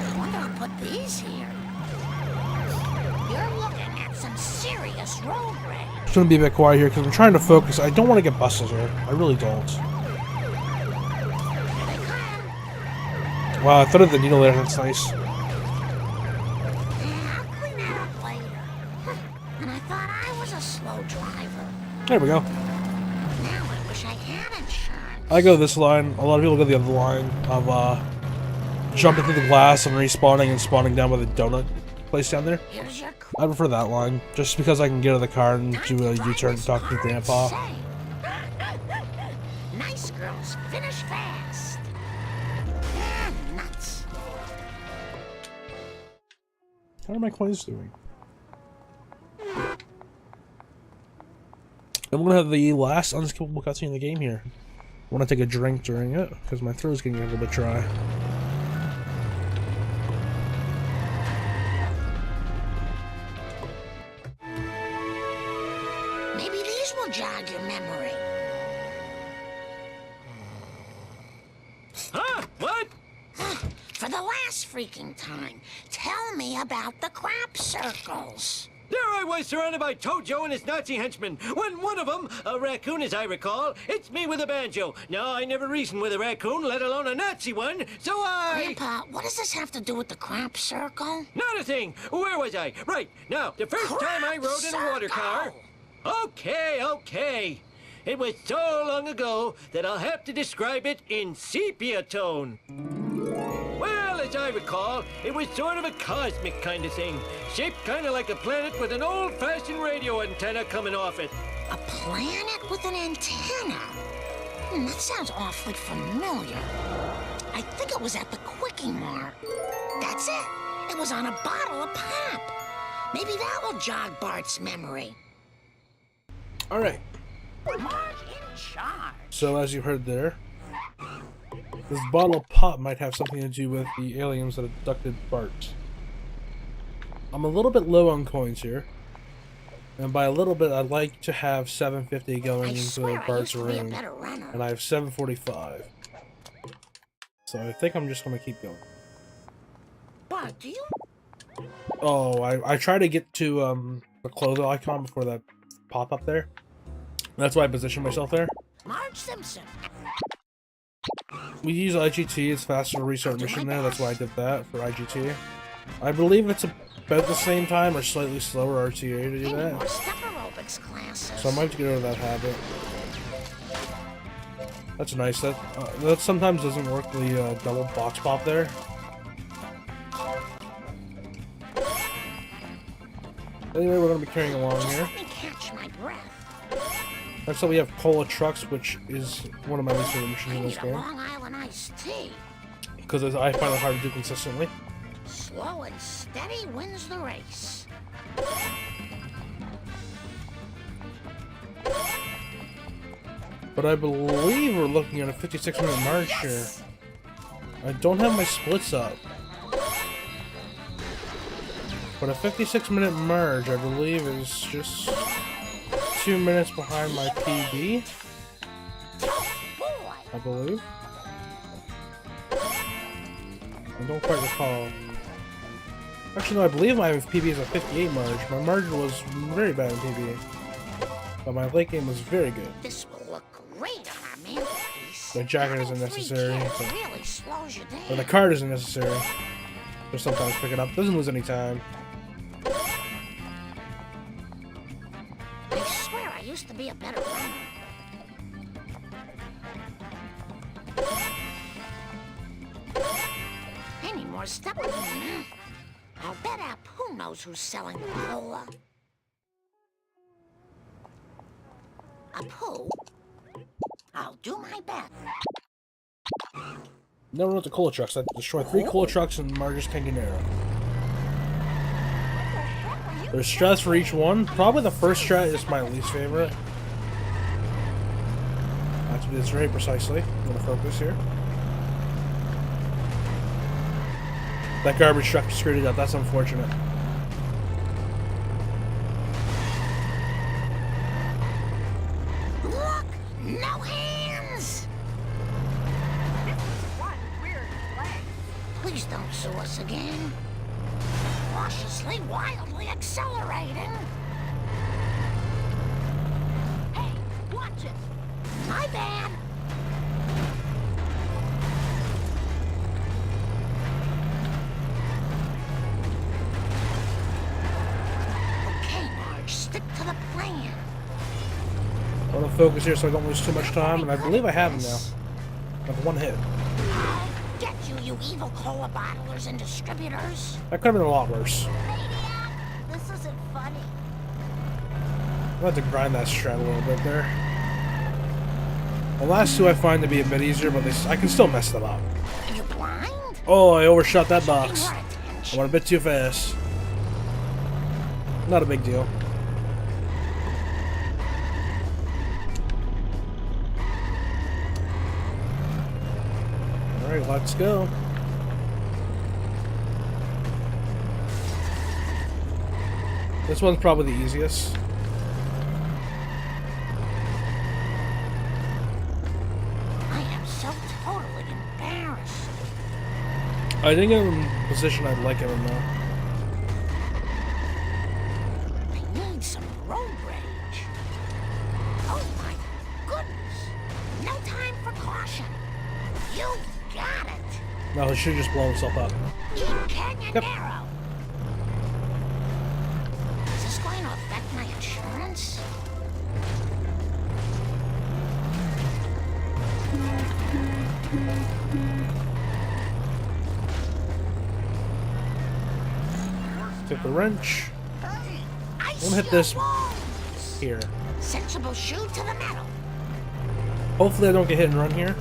I wonder who put these here. You're looking at some serious road rage. Just gonna be a bit quiet here because I'm trying to focus. I don't want to get busted here. I really don't. Here they come. Wow, I thought of the needle there. That's nice. Yeah, I'll clean that up later. And I thought I was a slow driver. There we go. Now I wish I had insurance. I go this line. A lot of people go the other line of jumping through the glass and respawning and spawning down by the donut place down there. Here's your I prefer that line, just because I can get out of the car and do a U-turn to talk to Grandpa. Nice girls finish fast. Nuts. How are my coins doing? I'm gonna have the last unskippable cutscene in the game here. I want to take a drink during it, because my throat's getting a little bit dry. Maybe these will jog your memory. Huh? What? For the last freaking time, tell me about the crop circles. There I was surrounded by Tojo and his Nazi henchmen. When one of them, a raccoon as I recall, hits me with a banjo. Now, I never reasoned with a raccoon, let alone a Nazi one, so I... Grandpa, what does this have to do with the crop circle? Not a thing. Where was I? Right. Now, the first time I rode in a water car... Okay. It was so long ago that I'll have to describe it in sepia tone. Well, as I recall, it was sort of a cosmic kind of thing. Shaped kind of like a planet with an old-fashioned radio antenna coming off it. A planet with an antenna? That sounds awfully familiar. I think it was at the Quickie Mart. That's it. It was on a bottle of pop. Maybe that will jog Bart's memory. Alright, Marge in charge. so as you heard there, this bottle of pop might have something to do with the aliens that abducted Bart. I'm a little bit low on coins here. And by a little bit, I'd like to have 750 going into Bart's room. And I have 745. So I think I'm just going to keep going. Bart, do you... Oh, I try to get to the close icon before that pop up there. That's why I position myself there. Marge Simpson. We use IGT, it's faster to restart mission there, that's why I did that for IGT. I believe it's about the same time or slightly slower RTA to do that. More step aerobics classes. So I might have to get rid of that habit. That's nice, that sometimes doesn't work, the double box pop there. Anyway, we're going to be carrying along here. Let me catch my breath. Next up we have Cola Trucks, which is one of my least favorite missions I in this need a game. Long Island iced tea. Because I find it hard to do consistently. Slow and steady wins the race. But I believe we're looking at a 56-minute march here. I don't have my splits up. But a 56-minute merge, I believe, is just 2 minutes behind my PB. I believe. I don't quite recall. Actually, no, I believe my PB is a 58 merge. My merge was very bad in PB. But my late game was very good. This will look great on our mantelpiece. The jacket isn't necessary. It really slows you down. Or the card isn't necessary. Just sometimes pick it up. Doesn't lose any time. I swear I used to be a better runner. Any more step with me? I'll bet Apu knows who's selling the cola. Apu? I'll do my best. Never went to Cola Trucks. I destroyed 3 Cola Trucks in Marge's Canganero. There's strats for each one. Probably the first strat is my least favorite. to do this very precisely. I'm gonna focus here. That garbage truck screwed it up. That's unfortunate. Look! No hands! This is one weird place. Please don't sue us again. Cautiously, wildly accelerating. Hey, watch it! My bad. Okay, Marge, stick to the plan. I want to focus here so I don't lose too much time, and I believe I have him now. I have one hit. I'll get you, you evil cola bottlers and distributors. That could have been a lot worse. Maniac! This isn't funny. I'll have to grind that strat a little bit there. The last two I find to be a bit easier, but I can still mess them up. Are you blind? Oh, I overshot that Pay box. more I attention. went a bit too fast. Not a big deal. Alright, let's go. This one's probably the easiest. I am so totally embarrassed. I didn't get him in the position I'd like him in though. I need some road rage. Oh my goodness. No time for caution. You got it. No, he should just blow himself up. Keep Canyonero. Is this going to affect my insurance? Take the wrench. Hey, I I'm gonna hit this walls. here. Sensible shoe to the metal. Hopefully I don't get hit and run here.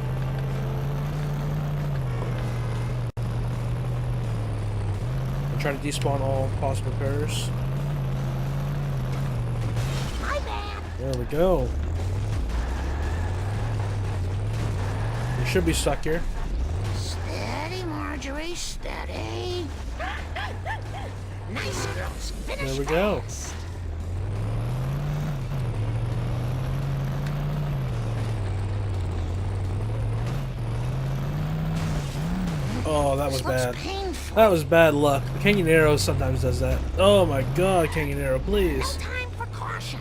I'm trying to despawn all possible pairs. My bad. There we go. You should be stuck here. Steady, Marjorie, steady. Nice girls, finish There we go. fast. Oh, that was This looks bad. painful. That was bad luck. The Canyonero sometimes does that. Oh my god, Canyonero, No please. time for caution.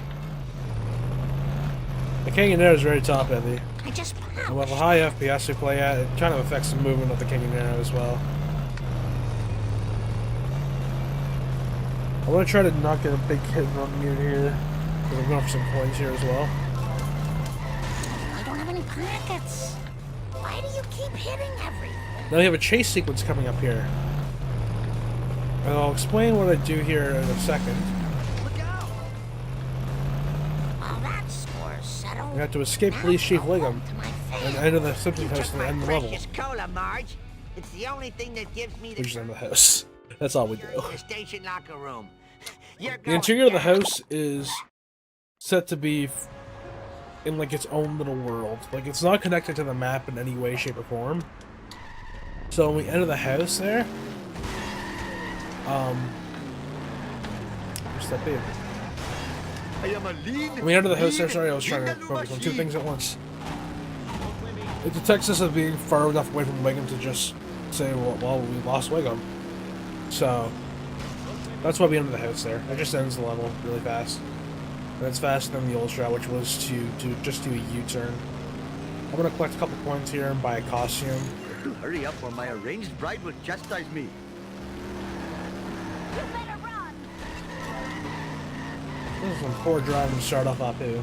The Canyonero is very top heavy. I just And with polished. a high FPS we play at, it kind of affects the movement of the Canyonero as well. I want to try to not get a big hit and run near here. Because I'm going for some coins here as well. I don't have any pockets. Why do you keep hitting everything? Now we have a chase sequence coming up here. And I'll explain what I do here in a second. Well, that score's settled. We have to escape Now Police Chief go Wiggum home to my and family. enter the Simpson house and end the level. Precious cola, Marge. It's the only thing that gives me We just enter the house. That's all we do. the station locker room. You're The going interior of the down. house is set to be in like its own little world. Like it's not connected to the map in any way, shape, or form. So when we enter the house there, where's that be? I am a lean. When we enter the house there, sorry, I was lean trying to little focus on two machine. things at once. It detects us as being far enough away from Wiggum to just say, well, we lost Wiggum. So that's why we enter the house there. It just ends the level really fast. And it's faster than the old strat, which was to just do a U-turn. I'm gonna collect a couple points here and buy a costume. Hurry up or my arranged bride will chastise me. You better run! This is some poor driving to start off Apu.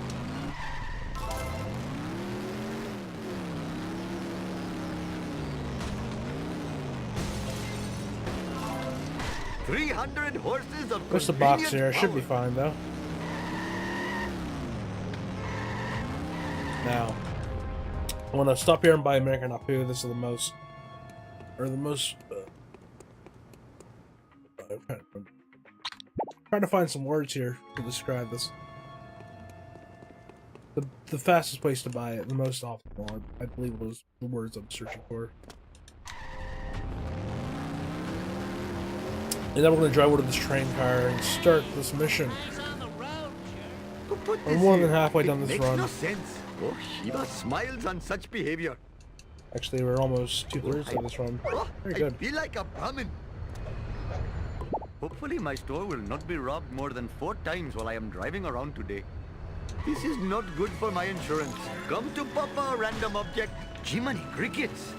300 horses of What's the box convenient here? It should be power. fine though. Now, I want to stop here and buy American Apu. This is the most, I'm trying to find some words here to describe this. the fastest place to buy it, the most optimal, I believe was the words I'm searching for. And then we're gonna drive over to this train car and start this mission. We're more than halfway down this run. No sense. Oh, Shiva smiles on such behavior. Actually, we're almost 2/3 of this run. Very good. I feel like a Brahmin. Hopefully my store will not be robbed more than 4 times while I am driving around today. This is not good for my insurance. Come to Papa, random object. Jiminy crickets.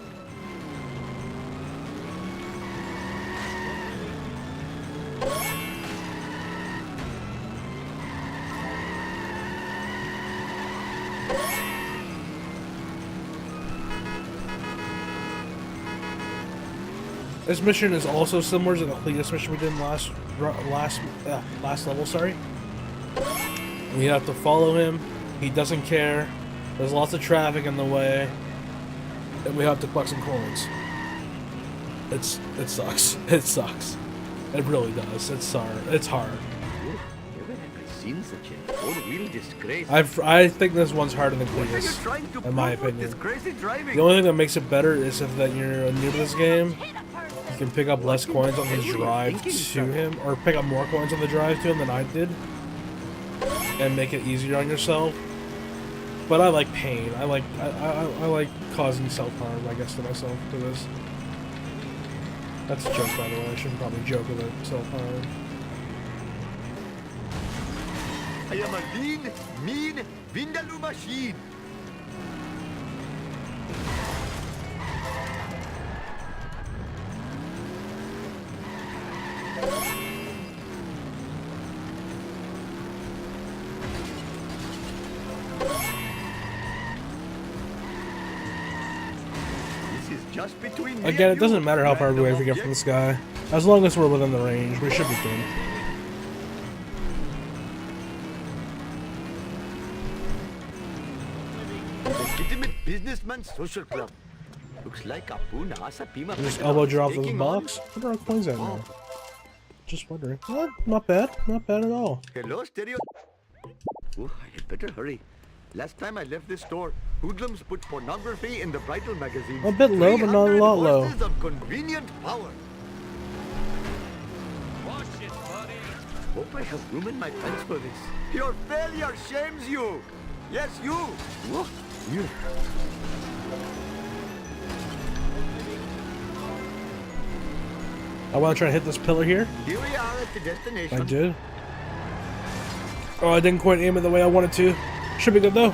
This mission is also similar to the Cletus mission we did in last level. Sorry. We have to follow him. He doesn't care. There's lots of traffic in the way, and we have to collect some coins. It sucks. It sucks. It really does. It's hard. It's hard. Never have I seen such a four-wheel disgrace. I think this one's harder than Cletus, in my opinion. The only thing that makes it better is if that you're new to this game. You can pick up less coins on the drive to him, or pick up more coins on the drive to him than I did, and make it easier on yourself. But I like pain. I like causing self-harm, I guess, to myself to this. That's a joke, by the way. I shouldn't probably joke with it. Self-harm. I am a lean, mean, Vindaloo machine. Again, it doesn't matter how far away we get from this guy. As long as we're within the range, we should be good. Legitimate businessman social club. Looks like a Puna Asapima. Just elbow drop this box. What are our coins at now? Just wondering. Not bad. Not bad at all. Hello, stereo. Oh, I had better hurry. Last time I left this store, hoodlums put pornography in the bridal magazine. A bit low, but not a lot low. Of convenient power. Watch it, buddy. Hope I have room in my pants for this. Your failure shames you. Yes, you. Whoa, you. I want to try to hit this pillar here. Here we are at the destination. I did. Oh, I didn't quite aim it the way I wanted to. Should be good though.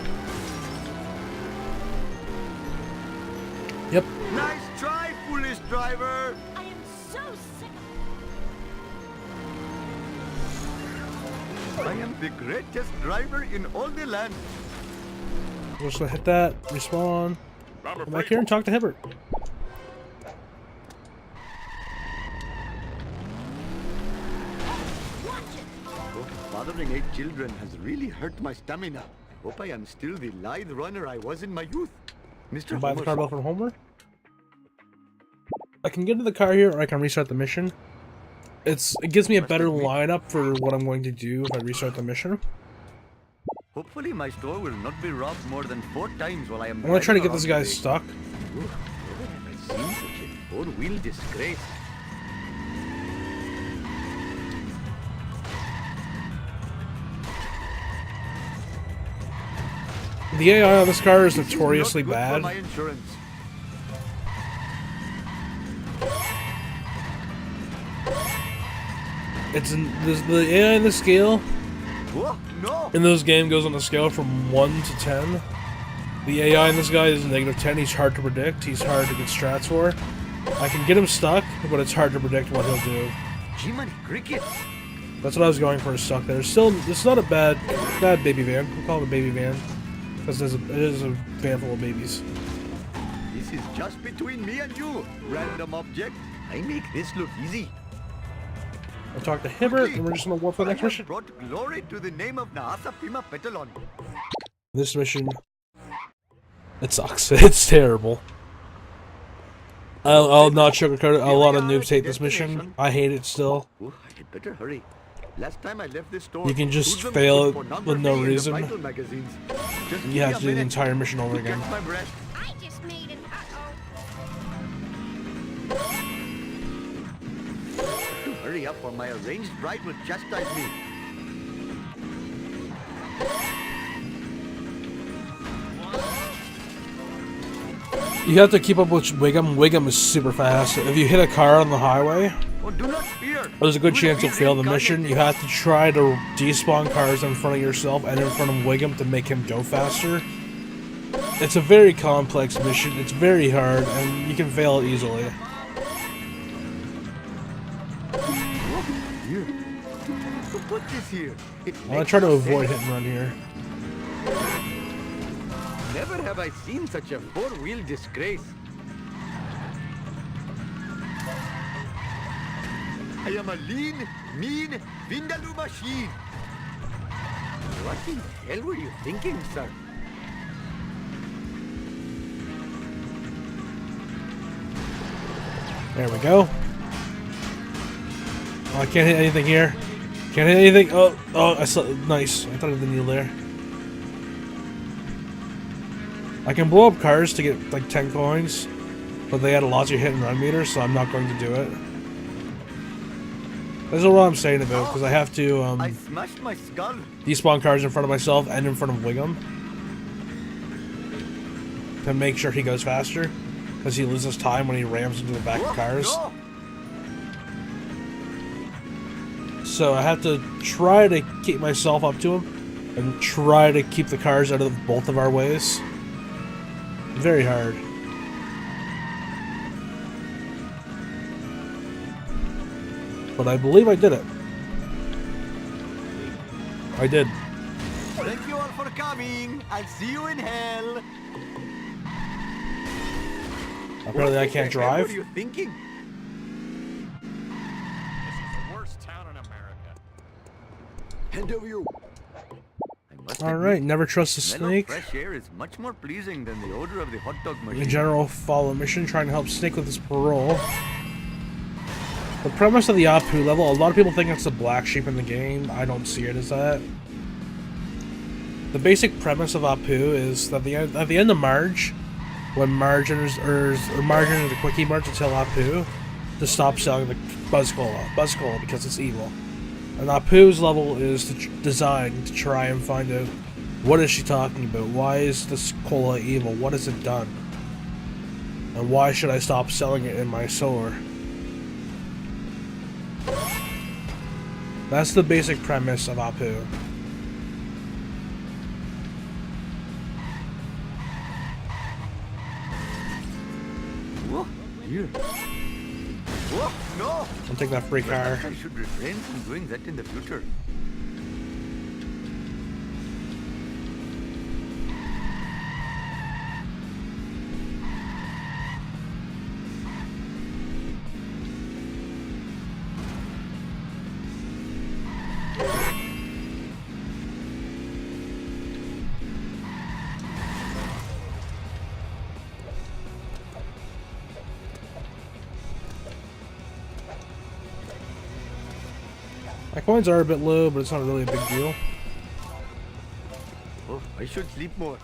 Yep. Nice try, foolish driver. I am so sick I am the greatest driver in all the land. Just gonna hit that, respawn, come back here and talk to Hibbert. Fathering 8 children has really hurt my stamina. Hope I am still the lithe runner I was in my youth. Mr. Buy the car bill from Homer. I can get into the car here, or I can restart the mission. It gives me a better lineup for what I'm going to do if I restart the mission. Hopefully my store will not be robbed more than 4 times while I am. I'm gonna try to get this guy stuck. Never have I seen such a four-wheel disgrace. The AI on this car is notoriously bad. My insurance. The AI in the scale Whoa, no. in this game goes on a scale from 1 to 10. The AI in this guy is -10. He's hard to predict. He's hard to get strats for. I can get him stuck, but it's hard to predict what he'll do. Jiminy cricket. That's what I was going for. Stuck there. Still, it's not a bad baby van. We'll call it a baby van. Because it is a van full of babies. This is just between me and you, random object. I make this look easy. I'll talk to Hibbert, and we're just gonna warp for the next mission. Brought glory to the name of Naasa Pima Petalon. This mission, it sucks. It's terrible. I'll not sugarcoat it. A lot of noobs hate this mission. I hate it still. Oh, I had better hurry. Last time I left this store, You can just Susan fail put it with no pornography in the reason. Bible magazines. Just give You have me to do a the minute entire mission over to again. catch my breath. I just made an Hurry up or my arranged bride will chastise me. You have to keep up with Wiggum. Wiggum is super fast. If you hit a car on the highway, Oh, do not fear. there's a good Do chance not you'll be fail the reincarnated. mission. You have to try to despawn cars in front of yourself and in front of Wiggum to make him go faster. It's a very complex mission. It's very hard, and you can fail it easily. Here. So put this here. It I'm gonna makes try to no avoid sense. hit and run here. Never have I seen such a four-wheel disgrace. I am a lean, mean, Vindaloo machine. What in hell were you thinking, sir? There we go. Oh, I can't hit anything here. Can't hit anything. Oh, I saw. Nice. I thought I did the needle there. I can blow up cars to get like 10 coins, but they had a lots of hit and run meters, so I'm not going to do it. This is what I'm saying about, because I have to I smashed my skull. despawn cars in front of myself and in front of Wiggum to make sure he goes faster, because he loses time when he rams into the back of cars. No. So I have to try to keep myself up to him and try to keep the cars out of both of our ways. Very hard. But I believe I did it. I did. Thank you all for coming. I'll see you in hell. Apparently I can't What the hell drive. were you thinking? This is the worst town in America. Hand over your... I must Alright, admit, never trust a the smell of snake. fresh air is much more pleasing than the odor of the hot dog The machine. general follow mission trying to help Snake with his parole. The premise of the Apu level, a lot of people think it's the black sheep in the game. I don't see it as that. The basic premise of Apu is that at the end of Marge, when Marge enters the Quickie Mart to tell Apu to stop selling the Buzz Cola because it's evil. And Apu's level is designed to try and find out what is she talking about, why is this cola evil, what has it done, and why should I stop selling it in my store. That's the basic premise of Apu. Whoa, here. Whoa, no! I'll take that free car. I should refrain from doing that in the future. My coins are a bit low, but it's not really a big deal. Oh, I should sleep more.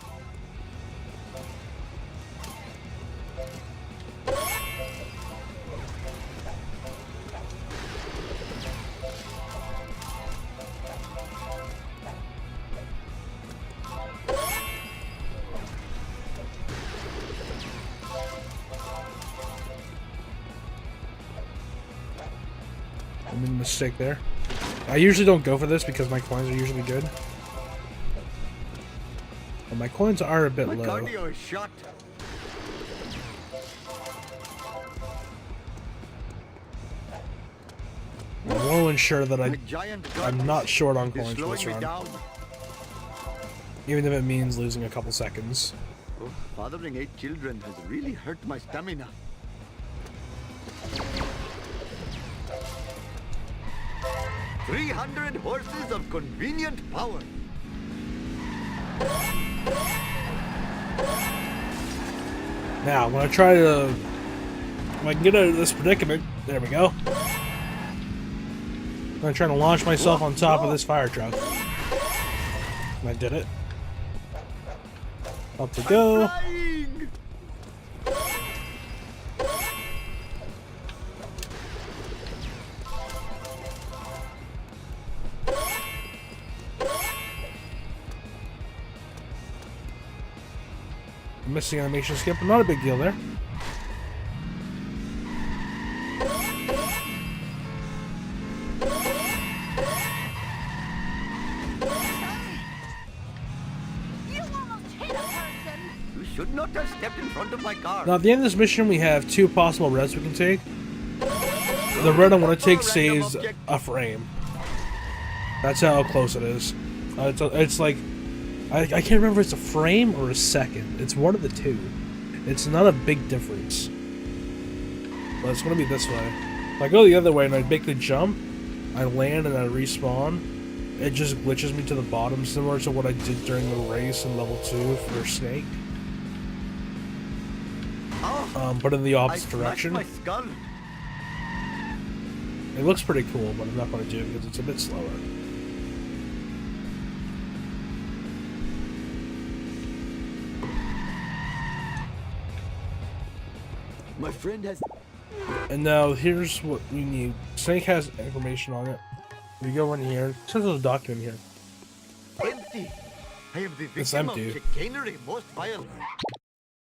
I made a mistake there. I usually don't go for this because my coins are usually good. But my coins are a bit My low. cardio is shot. I want to ensure that My giant I'm gut not short on is coins for slowing this me run. down. Even if it means losing a couple seconds. Oh, fathering 8 children has really hurt my stamina. "300 horses of convenient power." Now, I'm going to try to... If I can get out of this predicament... There we go. I'm trying to launch myself on top of this fire truck. And I did it. Up we go. Missing animation skip, but not a big deal there. You should not have stepped in front of my car. Now, at the end of this mission, we have 2 possible routes we can take. The route I want to take saves a frame. That's how close it is. It's like, I can't remember if it's a frame or a second. It's one of the two. It's not a big difference. But it's going to be this way. If I go the other way and I make the jump, I land and I respawn, it just glitches me to the bottom, similar to what I did during the race in level 2 for Snake. But in the opposite direction. My skull. It looks pretty cool, but I'm not going to do it because it's a bit slower. My friend has. And now here's what we need. Snake has information on it. We go in here. It says there's a document here. Empty. I am the It's victim of empty. chicanery most violent.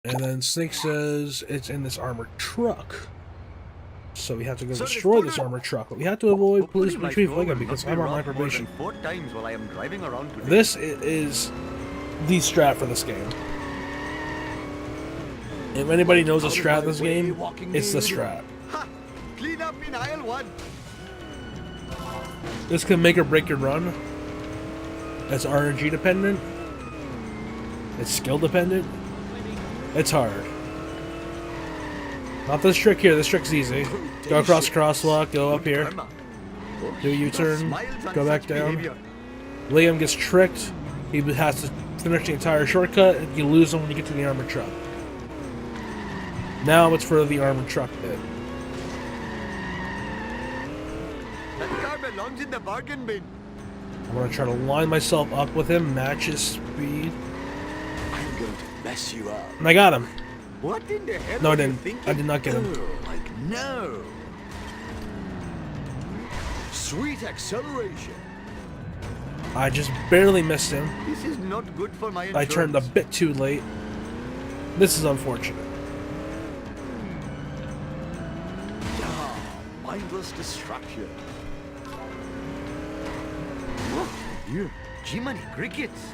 And then Snake says it's in this armored truck. So we have to go So destroy this this armored truck. But we have to avoid police Hopefully my retrieve door Lincoln will because not I'm be on my robbed more probation. than 4 times while I am driving around today. This is the strat for this game. If anybody knows the strat of this game, it's the strat. Ha! Clean up in aisle 1. This can make or break your run. It's RNG dependent. It's skill dependent. It's hard. Not this trick here. This trick's easy. Go across the crosswalk. Go up here. Do a U-turn. Go back down. Liam gets tricked. He has to finish the entire shortcut. You lose him when you get to the armored truck. Now it's for the armored truck bit. That car belongs in the bargain bin. I'm gonna try to line myself up with him, match his speed. I'm going to mess you up. And I got him. What in the hell? No, I are you didn't. thinking? I did not get him. Oh, like no. Sweet acceleration. I just barely missed him. This is not good for my I insurance. turned a bit too late. This is unfortunate. Ah, mindless destruction. Here, G-Money crickets.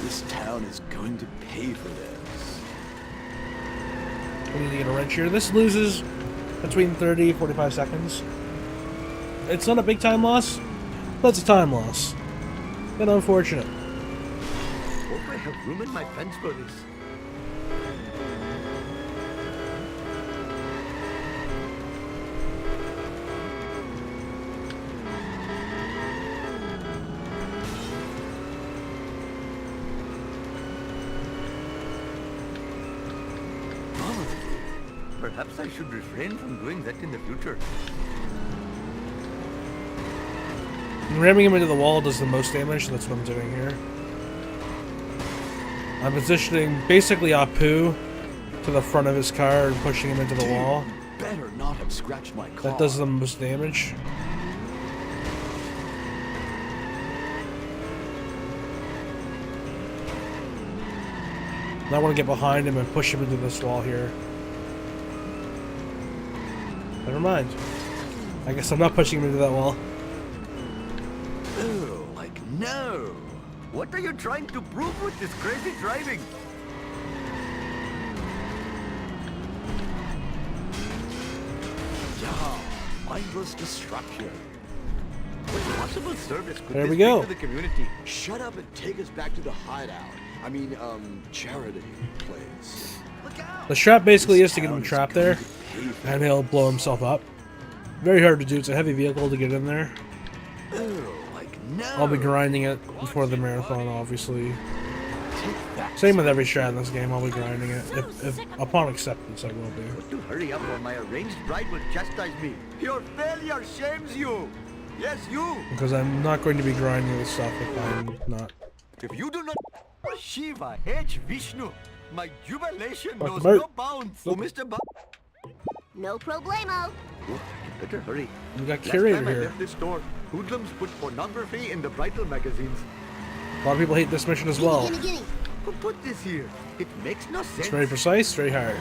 This town is going to pay for this. We need to get a wrench here. This loses between 30 and 45 seconds. It's not a big time loss, but it's a time loss. And unfortunate. Hope I have room in my fence for this. Perhaps I should refrain from doing that in the future. Ramming him into the wall does the most damage, so that's what I'm doing here. I'm positioning basically Apu to the front of his car and pushing him into the wall. Better not have scratched my car. That does the most damage. Now I want to get behind him and push him into this wall here. Never mind. I guess I'm not pushing him into that wall. Oh, like no. What are you trying to prove with this crazy driving? Yeah, mindless destruction. What possible service could There this we go. bring to the community? Shut up and take us back to the hideout. I mean, charity place. Look out! The trap basically is to get him trapped there, and he'll blow himself up. Very hard to do. It's a heavy vehicle to get in there. Oh, like no. I'll be grinding it before the marathon, obviously. Same with every strat in this game, I'll be grinding it. If upon acceptance, I will be. To hurry up or my arranged bride will chastise me. Your failure shames you. Yes, you. Because I'm not going to be grinding this stuff if I'm not. If you do not... Shiva H. Vishnu, my jubilation Fuck, knows Bert. no bounds. Oh, Mr. No problemo. Oh, you better hurry. We got Last curator time I here. left this store, hoodlums put pornography in the bridal magazines. A lot of people hate this mission as well. Gimme, gimme. Who put this here? It makes no sense. It's very precise, very hard.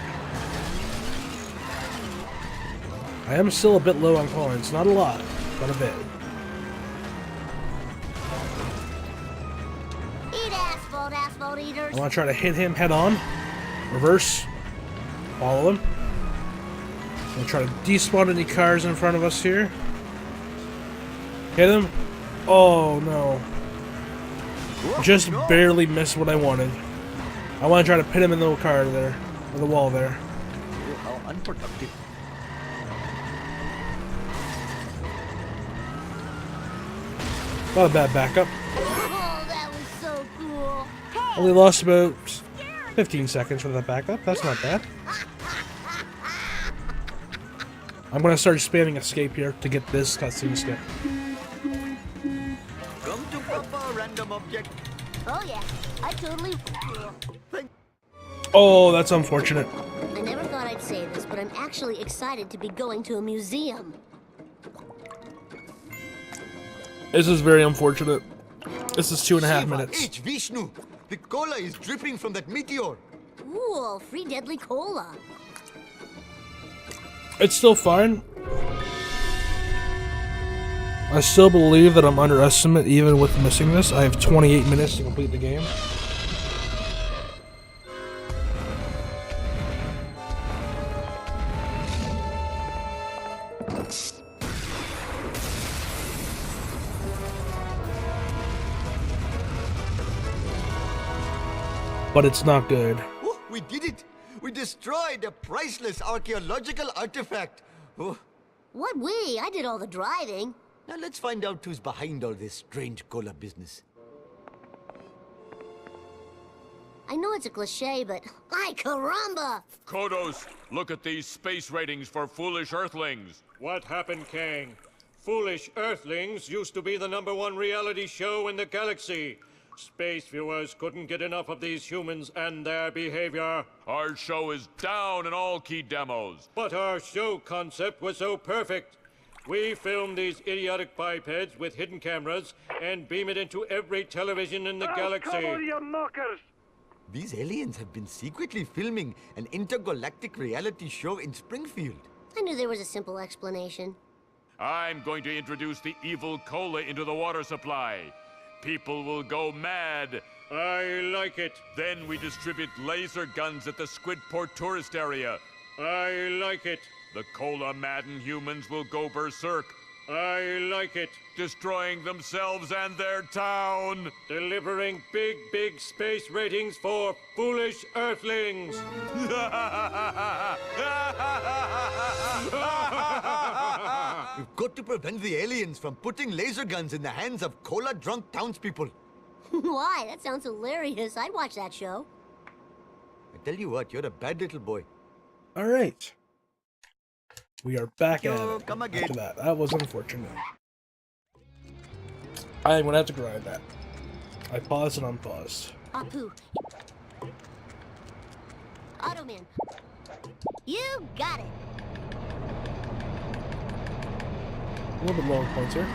I am still a bit low on coins. Not a lot, but a bit. Eat asphalt, asphalt eaters. I want to try to hit him head on. Reverse. Follow him. I'm going to try to despawn any cars in front of us here. Hit him. Oh, no. Just barely missed what I wanted. I want to try to pin him in the car there. Or the wall there. Oh, how unproductive. Not a bad backup. Oh, that was so cool. Only lost about 15 seconds for that backup. That's not bad. I'm going to start spamming escape here to get this cutscene skip. Come to Papa, random object. Oh yeah, I totally. Oh, that's unfortunate. I never thought I'd say this, but I'm actually excited to be going to a museum. This is very unfortunate. This is 2.5 minutes. H. Vishnu, the cola is dripping from that meteor. Ooh, free deadly cola. It's still fine. I still believe that I'm underestimate even with missing this. I have 28 minutes to complete the game. But it's not good. Oh, we did it. We destroyed a priceless archaeological artifact. Oh, What we? I did all the driving. now let's find out who's behind all this strange cola business. I know it's a cliche, but ay caramba! Kodos, look at these space ratings for foolish Earthlings. What happened, Kang? Foolish Earthlings used to be the #1 reality show in the galaxy. Space viewers couldn't get enough of these humans and their behavior. Our show is down in all key demos. But our show concept was so perfect. We filmed these idiotic bipeds with hidden cameras and beam it into every television in the galaxy. These aliens have been secretly filming an intergalactic reality show in Springfield. I knew there was a simple explanation. I'm going to introduce the evil cola into the water supply. People will go mad. I like it. Then we distribute laser guns at the Squidport tourist area. I like it. The cola-maddened humans will go berserk, I like it. destroying themselves and their town. Delivering big, big space ratings for foolish Earthlings. We've got to prevent the aliens from putting laser guns in the hands of cola-drunk townspeople. Why? That sounds hilarious. I'd watch that show. I tell you what, you're a bad little boy. Alright. We are back at Yo, it come again. after that. That was unfortunate. I am going to have to grind that. I paused and unpaused. Apu. Automan. You got it. A little bit low on points here.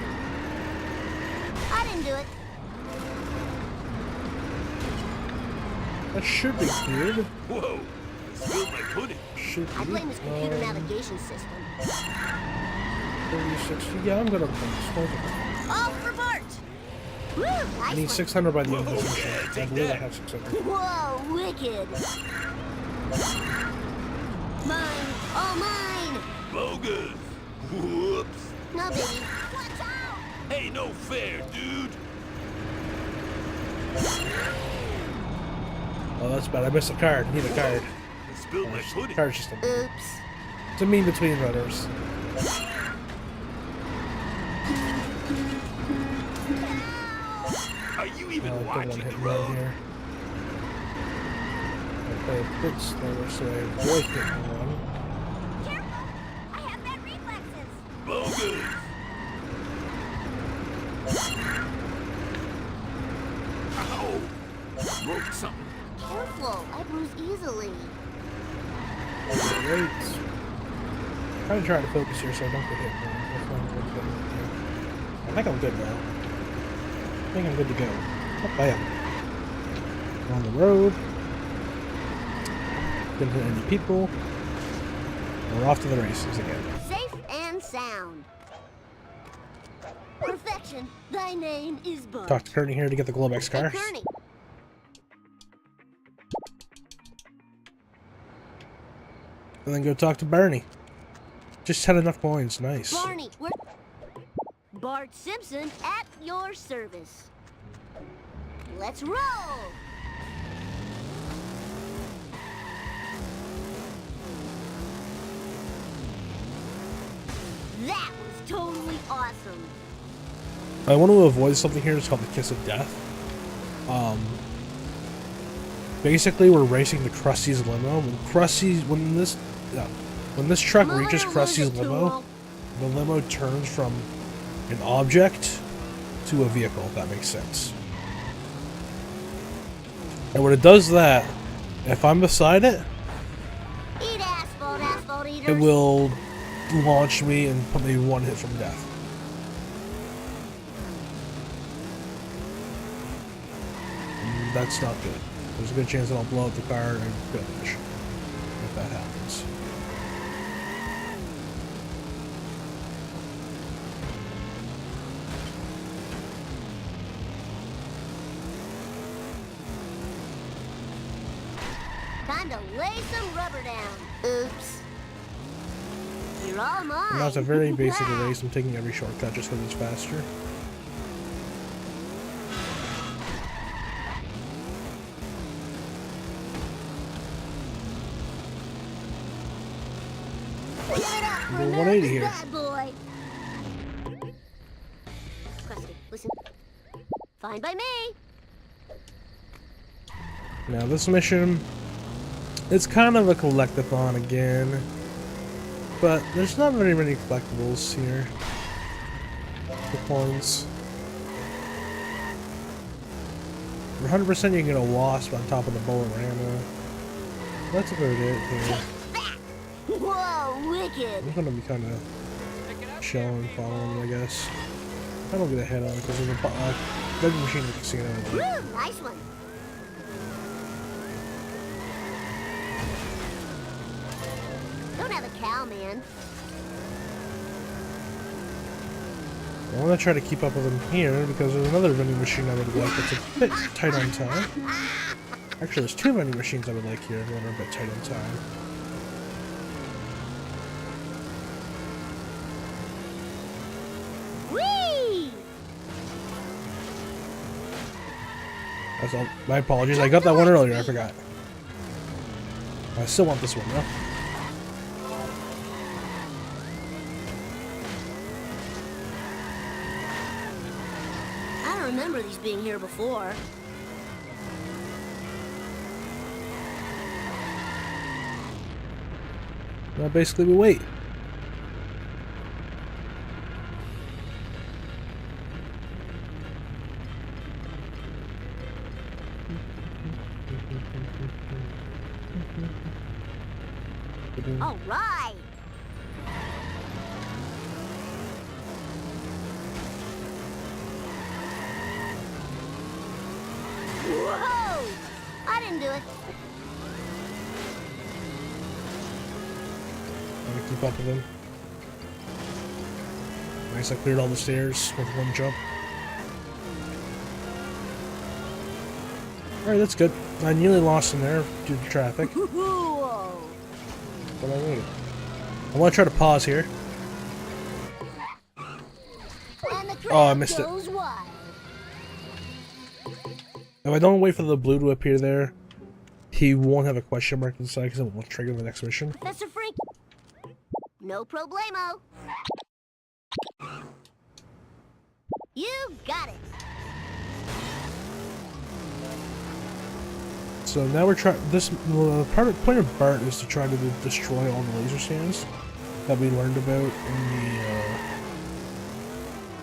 I didn't do it. That should be cleared. Whoa! Spilled my pudding. Should I be. blame his computer navigation system. 30, 60. Yeah, I'm going to hold it. All for Bart! Woo! I need Nice 600 by the end of this mission. I believe I have 600. one. Whoa, wicked. Mine. All mine. Bogus! Whoops! No biggie. Watch out! Hey, no fair, dude! Oh, that's bad. I missed a card. I need a card. I spilled my pudding. Card system. Oops. It's a mean between runners. Are you even One watching hit the right road? here. I'll play a bit slower so I avoid hitting one. Careful! I have bad reflexes. Bogus! Ow! Broke something. Careful! I bruise easily. Great. I'm trying to focus here so I don't get hit. That's not good. I think I'm good now. I think I'm good to go. Oh, bam. We're on the road. Didn't hit any people. We're off to the races again. Safe and sound. Perfection. Thy name is Bart. Talk to Courtney here to get the Globex Hey, cars. Kearney. And then go talk to Bernie. Just had enough coins. Nice. Barney, we're... Bart Simpson at your service. Let's roll! That was totally awesome. I want to avoid something here. It's called the Kiss of Death. Basically, we're racing to Krusty's limo. When this truck reaches Krusty's limo, the limo turns from an object to a vehicle, if that makes sense. And when it does that, if I'm beside it, Eat asphalt, asphalt eaters. it will launch me and put me one hit from death. And that's not good. There's a good chance that I'll blow up the car and finish if that happens. Time to lay some rubber down. Oops. You're all mine. And that's a very basic race. I'm taking every shortcut just because it's faster. Give it up for We're America's 180 here. bad boy. Krusty, listen. Fine by me. Now this mission, it's kind of a collectathon again, but there's not very many collectibles here. The points. For 100% you can get a wasp on top of the Bolorama. That's about it here. Whoa, wicked. I'm gonna be kind of chilling and following, I guess. I don't get a head on because there's a vending machine in the casino. Woo, nice one. Don't have a cow, man. I want to try to keep up with him here because there's another vending machine I would like that's a bit tight on time. Actually, there's two vending machines I would like here that are a bit tight on time. Whee! That's all. My apologies. I got that one earlier. I forgot. I still want this one though. I don't remember these being here before. Now basically we wait. All right. Whoa! I didn't do it. Trying to keep up with him. Nice, I cleared all the stairs with one jump. Alright, that's good. I nearly lost him there due to traffic, Whoa! but I made it. I want to try to pause here. And the crowd Oh, I missed it. goes wild. If I don't wait for the blue to appear there, he won't have a question mark inside because it will trigger the next mission. Professor Freak. No problemo. You got it. So now we're trying this. The point of Bart is to try to destroy all the laser stands that we learned about in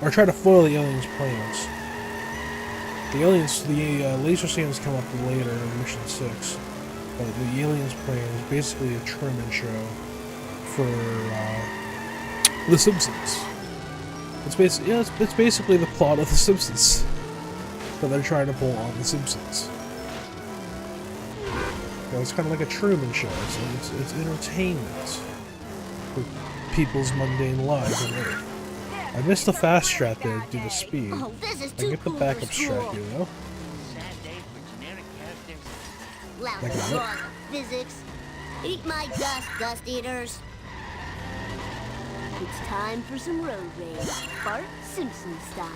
the, or try to foil the aliens' plans. The laser stands come up later in Mission 6, but the aliens' plan is basically a Truman Show for The Simpsons. It's basically the plot of The Simpsons that they're trying to pull on The Simpsons. It's kind of like a Truman Show. It's entertainment for people's mundane lives on Earth. I missed the fast strat there due to speed. Oh, this is I too get the cool backup for school. strat here though. Lousy I got it. laws of physics. Eat my dust, dust eaters. It's time for some road rage, Bart Simpson style.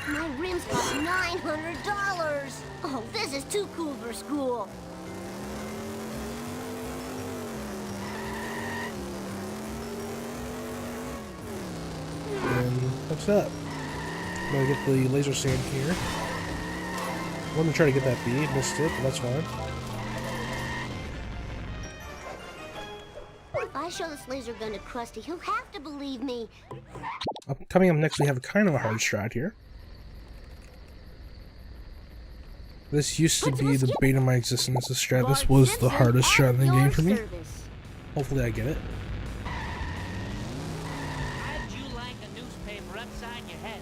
My rims cost $900. Oh, this is too cool for school. And that's that. I'm gonna get the laser stand here. I wanted to try to get that B, missed it, but that's fine. If I show this laser gun to Krusty, he'll have to believe me. Coming up next, we have kind of a hard strat here. This used to be the bane of my existence, this strat. This was the hardest strat in the game for me. Hopefully I get it. How'd you like a newspaper upside your head?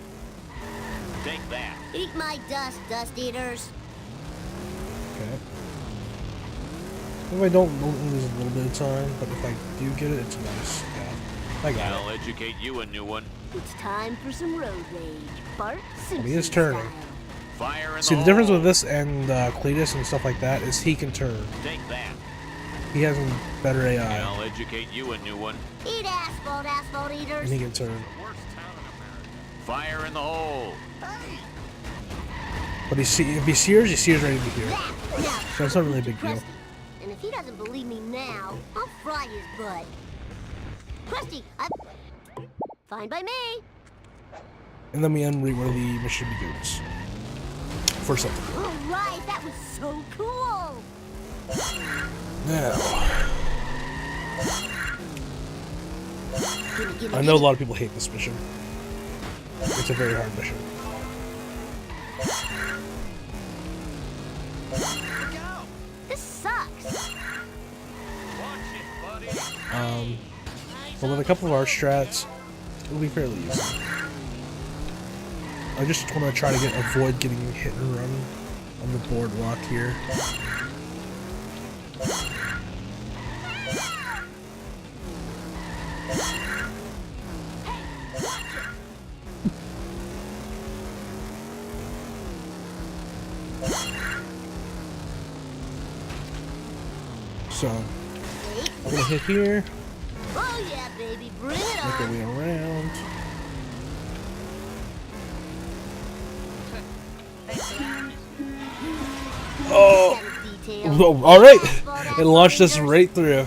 Take that. Eat my dust, dust eaters. Okay. If I don't lose a little bit of time, but if I do get it, it's nice. Yeah, I got I'll educate you a new one. It's time for some road rage, Bart Simpson He is turning. style. Fire in See, the the difference hole. with this and Cletus and stuff like that is he can turn. Take that. He has a better AI, I'll educate you a new one. Eat asphalt, asphalt and eaters. he can turn. Fire in the hole. But if he sears ready to hear. That. Now, So it's not really a to big deal. Krusty. And if he doesn't believe me now, I'll fry his butt. Krusty, fine by me. And then we unread where the mission begins. For something. All right, that was so cool. Now, Gimme, gimme, I know a lot of people hate this mission. It's a very hard mission. This sucks. But with a couple of our strats, it'll be fairly easy. I just want to try to avoid getting hit and run on the boardwalk here. So, I'm gonna hit here, Oh yeah, baby, bring it make our on. way around. Oh! Detail. Alright! It launched us right through.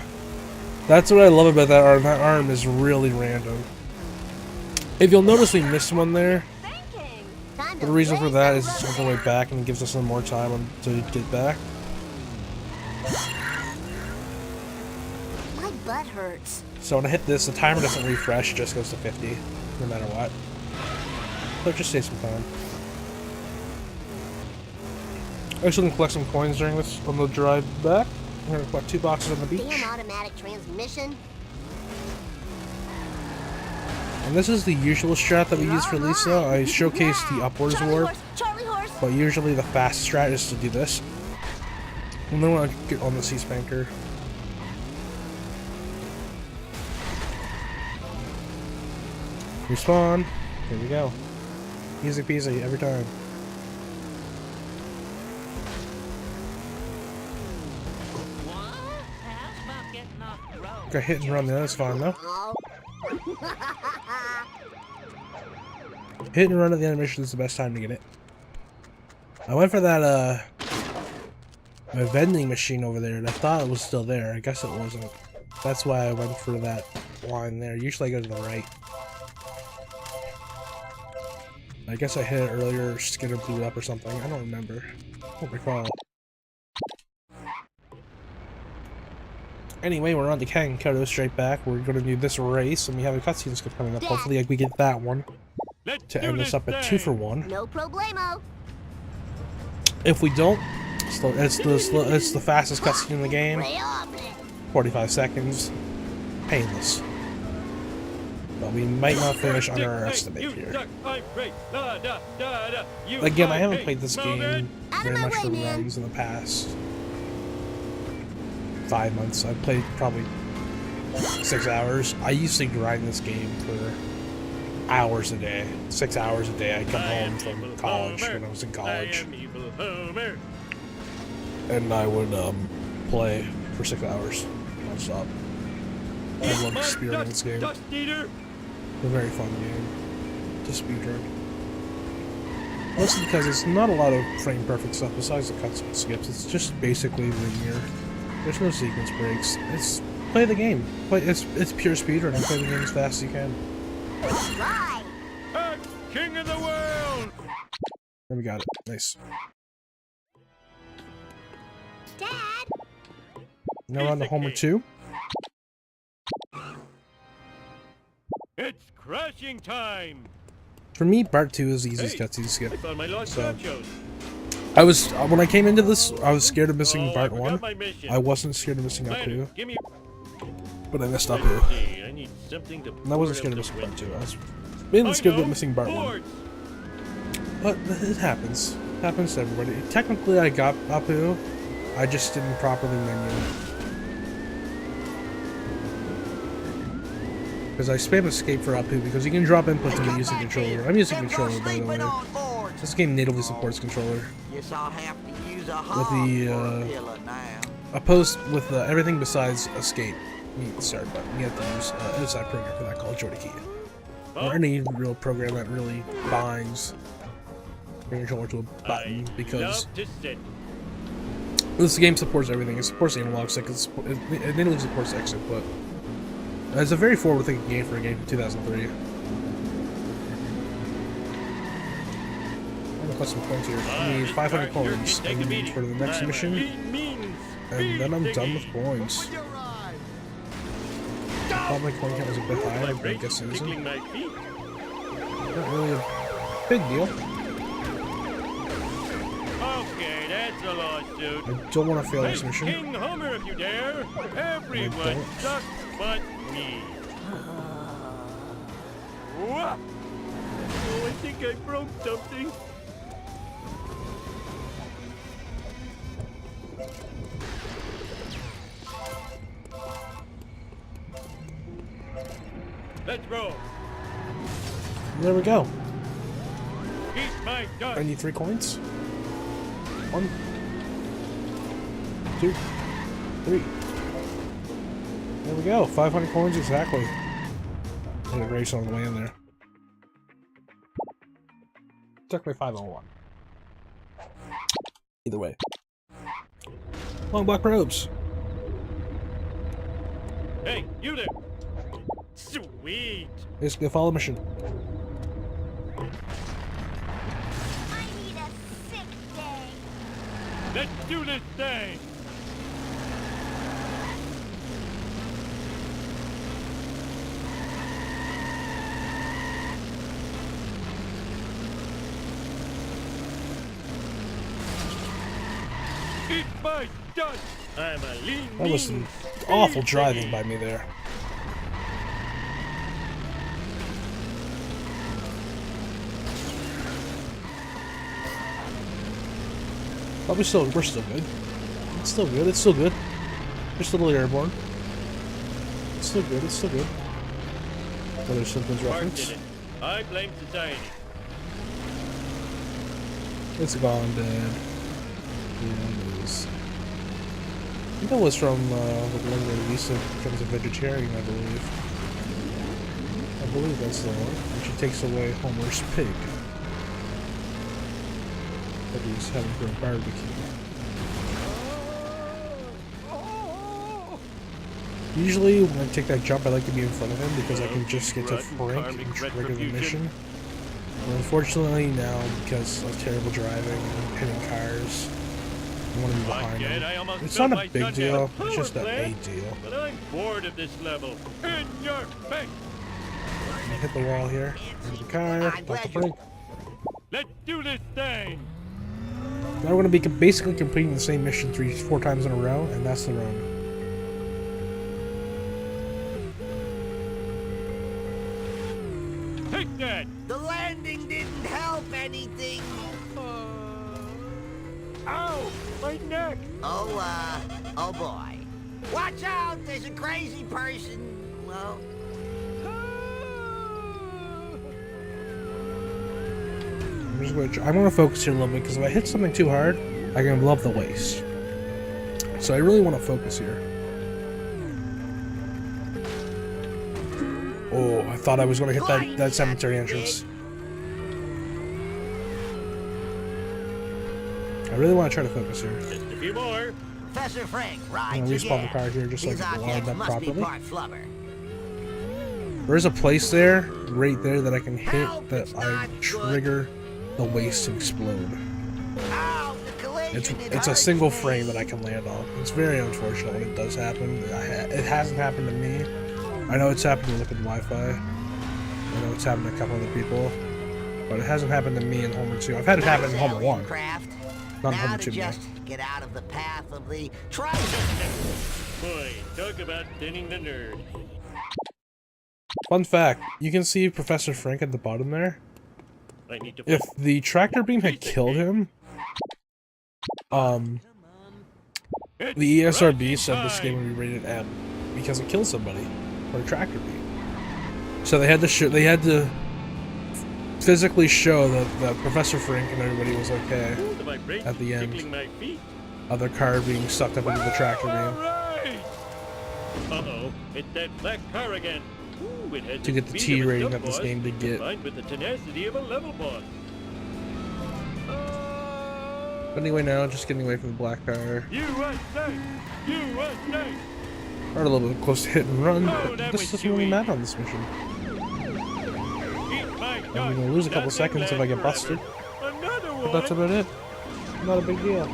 That's what I love about that arm. That arm is really random. If you'll notice, we missed one there. Time The to reason for blaze that some is it's road on the way there. back and gives us some more time to get back. My butt hurts. So when I hit this, the timer doesn't refresh, it just goes to 50, no matter what. So it just saves some time. I actually gonna collect some coins during this on the drive back. I'm gonna collect 2 boxes on the beach. Damn automatic transmission. And this is the usual strat that we use for Lisa. I showcased the upwards warp, Charlie horse. but usually the fast strat is to do this. And then when I get on the sea spanker. Respawn. Here we go. Easy peasy every time. What? How's about getting off the road? Got hit and run there, that's fine though. Oh. Hit and run at the animation is the best time to get it. I went for that my vending machine over there and I thought it was still there. I guess it wasn't. That's why I went for that line there. Usually I go to the right. I guess I hit it earlier, Skinner blew up or something. I don't remember. I don't recall. Anyway, we're on to Ken Koto straight back. We're going to do this race, and we have a cutscene script coming up. Hopefully, we get that one to end us up at 2 for 1. No problemo. If we don't, it's the fastest cutscene in the game. 45 seconds, painless. But we might not finish under our estimate here. Again, I haven't played this game very much for runs in the past 5 months. I've played probably 6 hours. I used to grind this game for hours a day. 6 hours a day. I'd come home from college when I was in college. And I would play for 6 hours non-stop. I love speedrunning this game. It's a very fun game to speedrun. Mostly because it's not a lot of frame perfect stuff besides the cuts and skips. It's just basically linear. There's no sequence breaks. It's play the game. It's pure speedrunning. Play the game as fast as you can. King of the world! There we got it. Nice. Dad. Now we're on to Homer 2. It's crashing time! For me, part 2 is the easiest cutscene to skip. I found my lost So, nachos. I was when I came into this, I was scared of missing part I forgot 1. my mission. I wasn't scared of missing Planner, Apu, give me but I missed Let's Apu. see, I need something to And I wasn't scared of missing part 2. I was mainly scared of missing part 1. But it happens. It happens to everybody. Technically, I got Apu. I just didn't properly menu it. Because I spam escape for Apu because you can drop inputs and use a controller. I'm using controller, by the way. This game natively supports controller. Guess I'll have to use a With the, opposed with everything besides escape. You need the start button. You have to use an outside program for that called JoyKey. Or any real program that really binds your controller to a button, because this game supports everything. It supports analog stick, it natively supports exit, but it's a very forward-thinking game for a game from 2003. I'm gonna put some coins here. I need 500 coins for the next mission, and then I'm done with coins. I thought my coin count was a bit high, but I guess it isn't. Not really a big deal. Okay, that's a lawsuit. I don't want to fail this mission. King Homer, if you dare. Everyone sucks but me. Whoa. Oh, I think I broke something. Let's roll. There we go. Eat my dust. I need 3 coins. 1, 2, 3. There we go. 500 coins exactly. Hit a race on the way in there. Took me 501. Either way. Long black robes. Hey, you there. Sweet. Basically a follow mission. I need a sick day. Let's do this thing. Eat my dust. I'm a lean. That was some awful driving by me there. But we're still good. It's still good, it's still good. We're still airborne. It's still good, it's still good. Another Simpsons reference. I blame society. It's gone dead. Yeah, it is. I think that was from the one where Lisa becomes a vegetarian, I believe. I believe that's the one. And she takes away Homer's pig that he's having for a barbecue. Usually when I take that jump, I like to be in front of him because I can just get to Frank and trigger the mission. But unfortunately now, because of terrible driving and hitting cars, I want to be behind him. It's not a big deal. It's just a deal. But I'm bored of this level. In your face! Hit the wall here. There's the car. Off the brake. Let's do this thing! Now we're going to be basically completing the same mission 3-4 times in a row, and that's the run. Take that! The landing didn't help anything. Ow! My neck! Oh boy. Watch out, there's a crazy person. Well, I want to focus here a little bit because if I hit something too hard, I can love the waste. So I really want to focus here. Oh, I thought I was going to hit that cemetery entrance. I really want to try to focus here. Just a few more. Professor Frank, I'm going to respawn the car here just so I can line up properly. Flubber. There's a place there, right there, that I can hit that I trigger the waste to explode. Ow, the collision, It's a single frame that I can land on. It's very unfortunate when it does happen. It hasn't happened to me. I know it's happened to Liquid Wi-Fi. I know it's happened to a couple other people. But it hasn't happened to me in Homer 2. I've had it happen in Homer 1. Not in Homer 2 yet. Get out of the path of the Boy, talk about thinning the nerd. Fun fact, you can see Professor Frank at the bottom there. I need to If the tractor beam had killed him, the ESRB said this game would be rated M because it killed somebody or a tractor beam. So they had to physically show that Professor Frank and everybody was okay at the end of their car being sucked up into the tractor beam. Uh-oh, it's that black car again. Ooh, it has To get the T rating that this game did get. Combined with the tenacity of a level boss. But anyway, now just getting away from the black car. USA! USA! We're a little bit close to hit and run, Oh, but that this was doesn't really chewy. matter on this mission. Eat my I'm dog. gonna lose a couple Nothing seconds if I get lasts busted, forever. Another but one. that's about it. Not a big deal.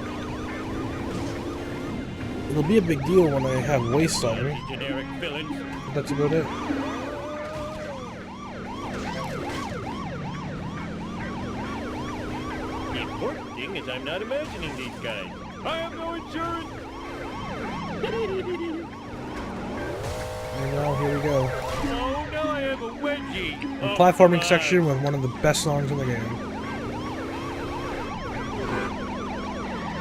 It'll be a big deal when I have waste on me, Generic villains. but that's about it. The important thing is I'm not imagining these guys. I have no insurance. And now here we go. Oh, now I have a wedgie. The Oh, platforming God. section with one of the best songs in the game.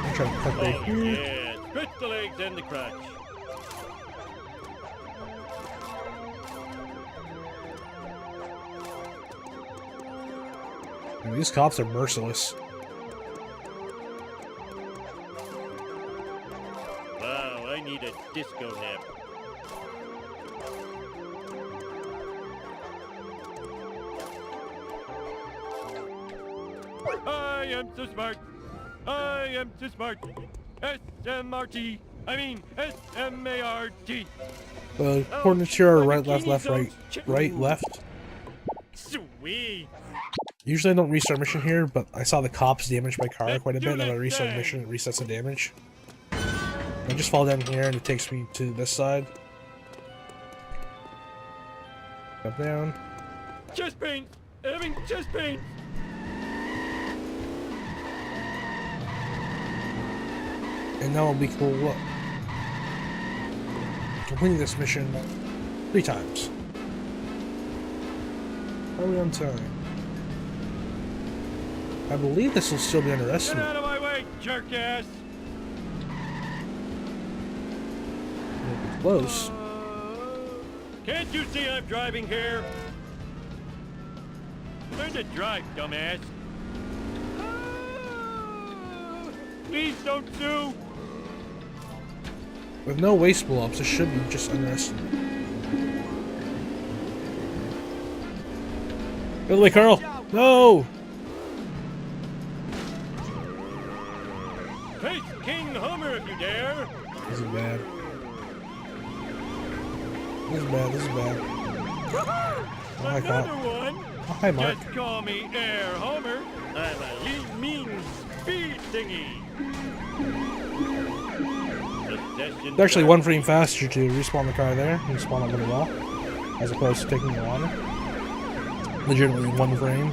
I'm trying to cut right Oh, here. yeah. Stretch the legs and the crotch. And these cops are merciless. Wow, I need a disco nap. I am so smart. I am so smart. S-M-R-T. I mean S-M-A-R-T. Coordinates here are right, left, left, right, right, left. Sweet. Usually I don't restart mission here, but I saw the cops damage my car quite a bit, and I restart the mission, it resets the damage. I just fall down here and it takes me to this side. Up down. Chest pain. Having chest pain. And now I'll be cool. Completing this mission 3 times. Are we on time? I believe this will still be under Get estimate. out of my way, jerk ass. Close. Can't you see I'm driving here? Learn to drive, dumbass. Please don't sue. With no waste blow-ups, it should be just underestimated. Get away, Carl! No! Face King Homer if you dare. This is bad. This is bad, this is bad. Oh, hi, Another Carl. one. Oh, hi, Mark. Just call me Air Homer. I'm a lean, mean speed thingy. It's actually 1 frame faster to respawn the car there and spawn it really well, as opposed to taking a water. Legitimately 1 frame.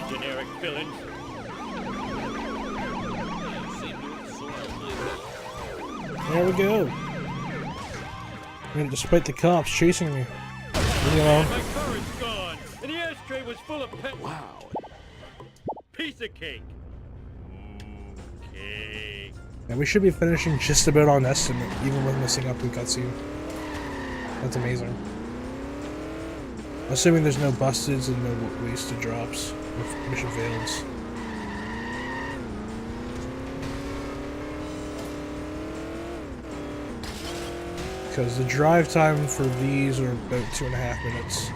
Generic villains. There we go. And despite the cops chasing me, leave me alone. My car is gone, and the ashtray was full of pet. Wow. Piece of cake. Okay. And we should be finishing just about on estimate, even with missing up the cutscene. That's amazing. Assuming there's no busteds and no wasted drops if mission fails. Because the drive time for these are about 2.5 minutes.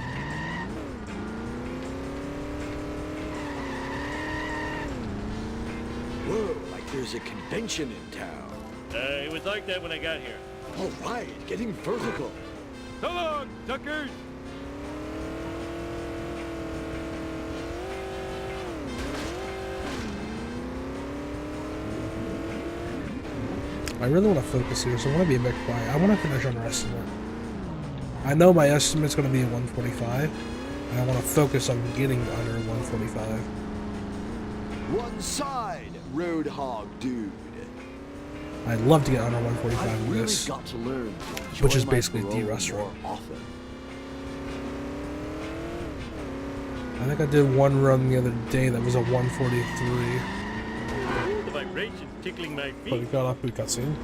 Whoa, like there's a convention in town. It was like that when I got here. All right, getting vertical. So long, suckers! I really want to focus here, so I want to be a bit quiet. I want to finish on our estimate. I know my estimate's going to be a 145, and I want to focus on getting under 145. One side, Roadhog dude. I'd love to get under 145 I've in really this, got to learn to which is enjoy my basically D parole restaurant. more often. I think I did one run the other day that was a 143. The vibration's tickling my But we feet. got off, we got seen.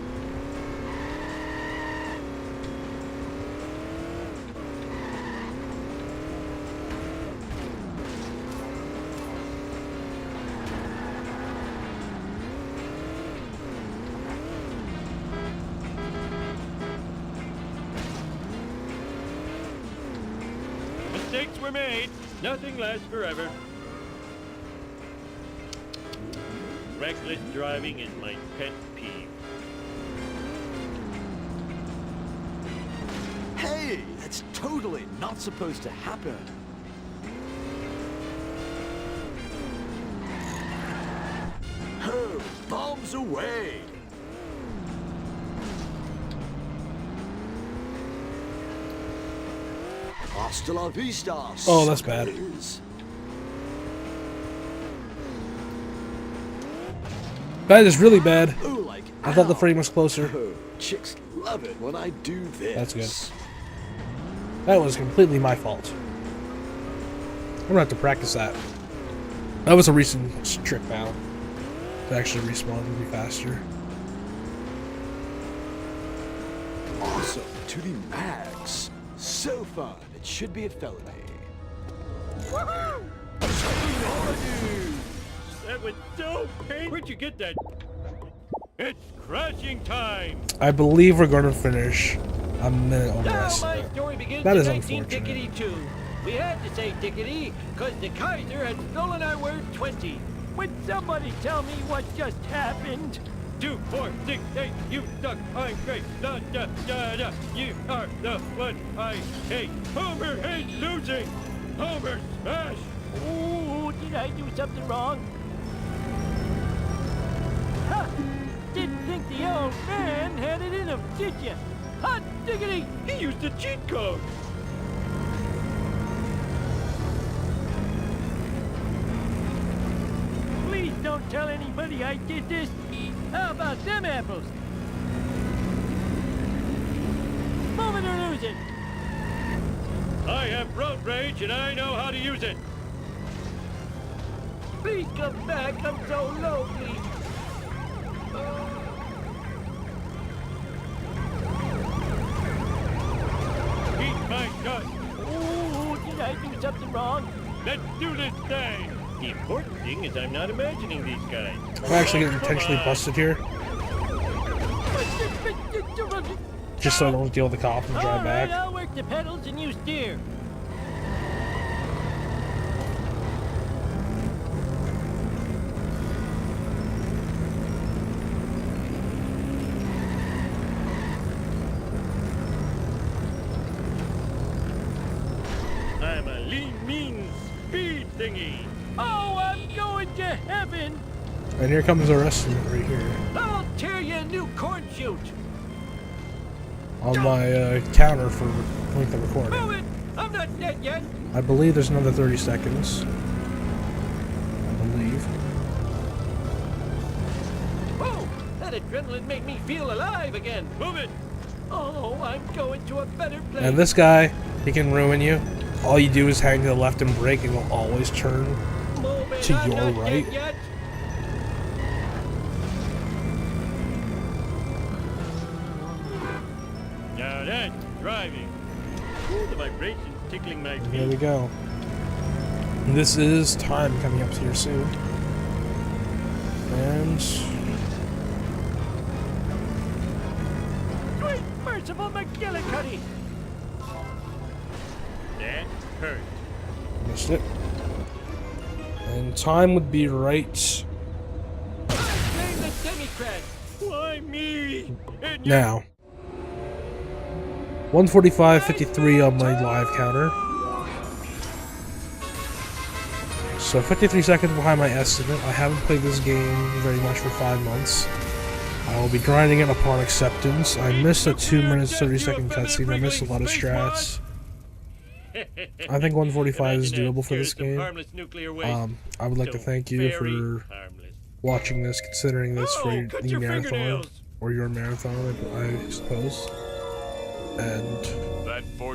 Mistakes were made. Nothing lasts forever. Reckless driving is my pet peeve. Hey, that's totally not supposed to happen. Oh, bombs away. Hasta la vista. Oh, that's bad. suckers. That is really bad. Oh, like I thought the ow. frame was closer. Oh, chicks love it when I do this. That's good. That was completely my fault. I'm gonna have to practice that. That was a recent trick now. To actually respawn and be faster. Awesome to the max. So fun. It should be a felony. That was so painful. Where'd you get that? It's crashing time. I believe we're going to finish a minute over Now this. my story begins That in is 1952. We had to say dickety because the Kaiser had stolen our word 20. Would somebody tell me what just happened? 2, 4, 6, 8. You suck. I'm great. Da da da da. You are the one I hate. Homer hates losing. Homer smash. Oh, did I do something wrong? Huh. Didn't think the old man had it in him, did you? Hot diggity! He used a cheat code. Please don't tell anybody I did this. How about them apples? Move it or lose it. I have road rage and I know how to use it. Please come back. I'm so lonely. Eat my gut. Oh, did I do something wrong? Let's do this thing. The important thing is I'm not imagining these guys. I'm actually getting intentionally busted here. Just so I don't deal with the cop and drive All right, back. I'll work the pedals and you steer. I'm a lean, mean speed thingy. Oh, I'm going to heaven. And here comes our estimate right here. I'll tear you a new corn shoot. On my counter for length of recording. Move it! I'm not dead yet. I believe there's another 30 seconds. I believe. Oh, that adrenaline made me feel alive again. Move it! Oh, I'm going to a better place. And this guy, he can ruin you. All you do is hang to the left and brake, and he'll always turn to your right. Now that's driving. Ooh, the vibrations tickling my feet. There we go. This is time coming up here soon. And Sweet merciful McGillicuddy! That hurt. missed it. And time would be right Blame the Democrat! Why me? And now. 145.53 on my live counter. So 53 seconds behind my estimate. I haven't played this game very much for 5 months. I will be grinding it upon acceptance. I missed a 2 minutes 30-second cutscene. I missed a lot of strats. I think 145 is doable for this game. I would like to thank you for watching this, considering this for the marathon, or your marathon, I suppose. And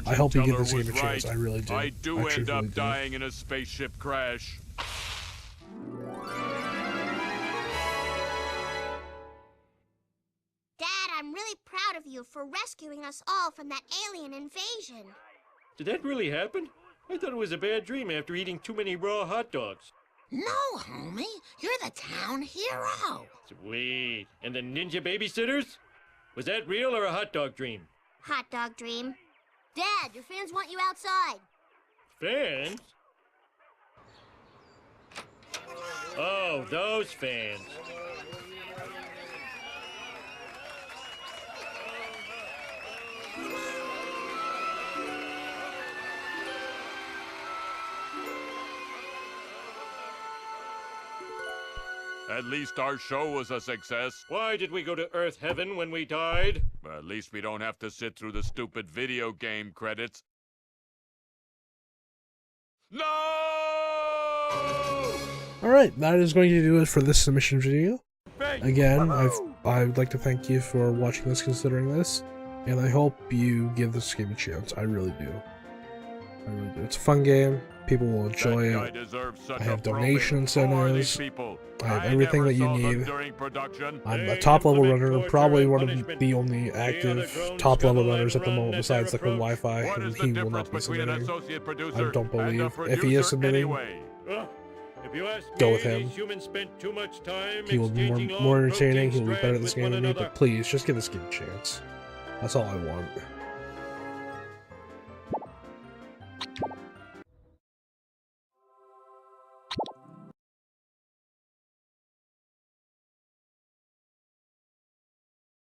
I hope you give this game a chance. I really do. I do end up dying in a spaceship crash. Dad, I'm really proud of you for rescuing us all from that alien invasion. Did that really happen? I thought it was a bad dream after eating too many raw hot dogs. No, homie. You're the town hero. Sweet. And the ninja babysitters? Was that real or a hot dog dream? Hot dog dream. Dad, your fans want you outside. Fans? Oh, those fans. At least our show was a success. Why did we go to Earth Heaven when we died? At least we don't have to sit through the stupid video game credits. No! Alright, that is going to do it for this submission video. Again, I would like to thank you for watching this, considering this, and I hope you give this game a chance. I really do. I really do. It's a fun game. People will enjoy it. I have donation incentives. I have everything that you need. I'm a top level runner, probably one of the only active top level runners at the moment besides like with Wi-Fi, and he will not be submitting. I don't believe. If he is submitting, go with him. He will be more entertaining, he will be better at this game than me, but please, just give this game a chance. That's all I want.